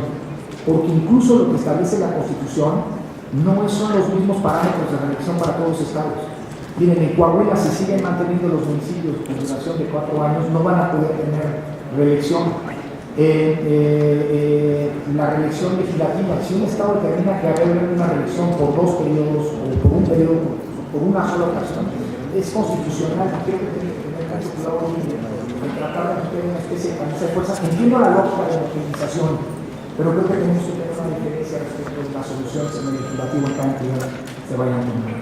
Speaker 2: porque incluso lo que establece la Constitución no son los mismos parámetros de reelección para todos los estados. Miren, en Coahuila, si siguen manteniendo los municipios con duración de 4 años, no van a poder tener reelección. La reelección legislativa, si un Estado determina que haber una reelección por 2 periodos o por un periodo, por una sola ocasión, es constitucional. Creo que tiene que tener mucho cuidado en tratar de meter una especie de camisa de fuerza. Entiendo la lógica de la utilización, pero creo que tenemos que tener una diferencia respecto de las soluciones en el legislativo en cada entidad se vayan a tomar.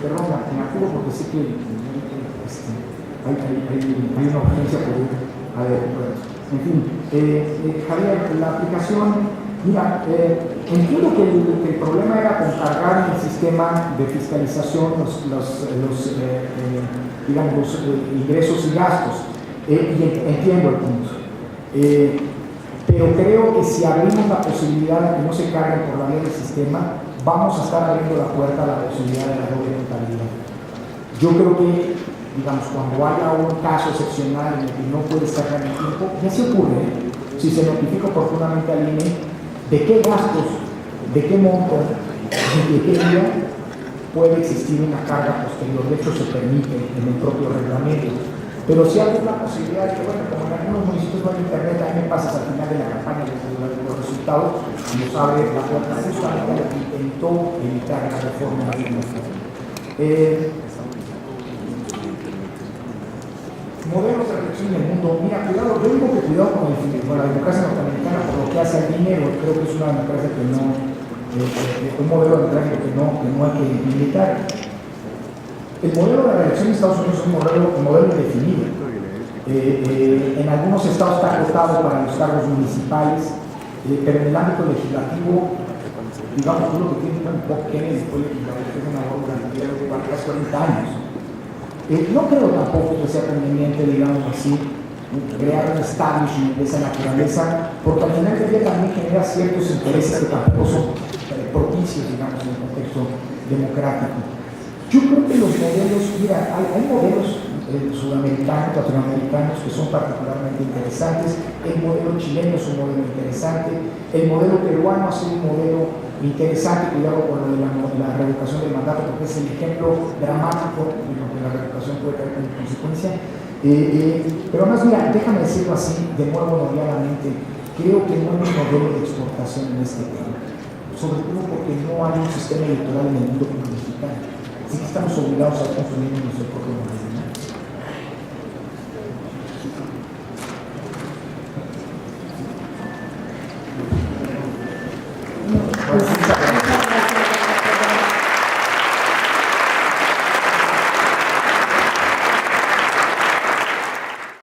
Speaker 2: Perdón, me apuro porque sé que hay una urgencia por ir a ver. En fin, Javier, la aplicación, mira, entiendo que el problema era con cargar en el sistema de fiscalización los ingresos y gastos, y entiendo el punto. Pero creo que si abrimos la posibilidad de que no se carguen por la vía del sistema, vamos a estar abriendo la puerta a la posibilidad de la doble contabilidad. Yo creo que, digamos, cuando haya un caso excepcional en el que no puede estar en el tiempo, ya se ocurre, si se notifica oportunamente al INE, de qué gastos, de qué monto, de qué día puede existir una carga posterior. De hecho, se permite en el propio reglamento. Pero si hay una posibilidad de que, bueno, como en algunos municipios no hay internet, ahí me pasas al final de la campaña de los resultados, nos abre la puerta justamente a lo que intentó evitar la reforma de modelos de reelección en el mundo. Mira, cuidado, yo digo que cuidado con la democracia norteamericana por lo que hace al dinero. Creo que es una democracia que no, un modelo democrático que no hay que limitar. El modelo de reelección en Estados Unidos es un modelo indefinido. En algunos estados está acotado para los cargos municipales, pero en el ámbito legislativo, digamos, uno que tiene un poco que fue legislador de una obra durante casi 40 años. No creo tampoco que sea conveniente, digamos así, crear un establishment de esa naturaleza, porque al final del día también genera ciertos intereses que tampoco son propicios, digamos, en el contexto democrático. Yo creo que los modelos, mira, hay modelos sudamericanos, latinoamericanos que son particularmente interesantes. El modelo chileno es un modelo interesante. El modelo peruano ha sido un modelo interesante, cuidado con lo de la revocación del mandato, porque es el ejemplo dramático de lo que la revocación puede traer como consecuencia. Pero además, mira, déjame decirlo así, de nuevo noviadamente, creo que no hay un modelo de exportación en este tema, sobre todo porque no hay un sistema electoral en el mundo mexicano. Así que estamos obligados a consumir nuestro propio modelo.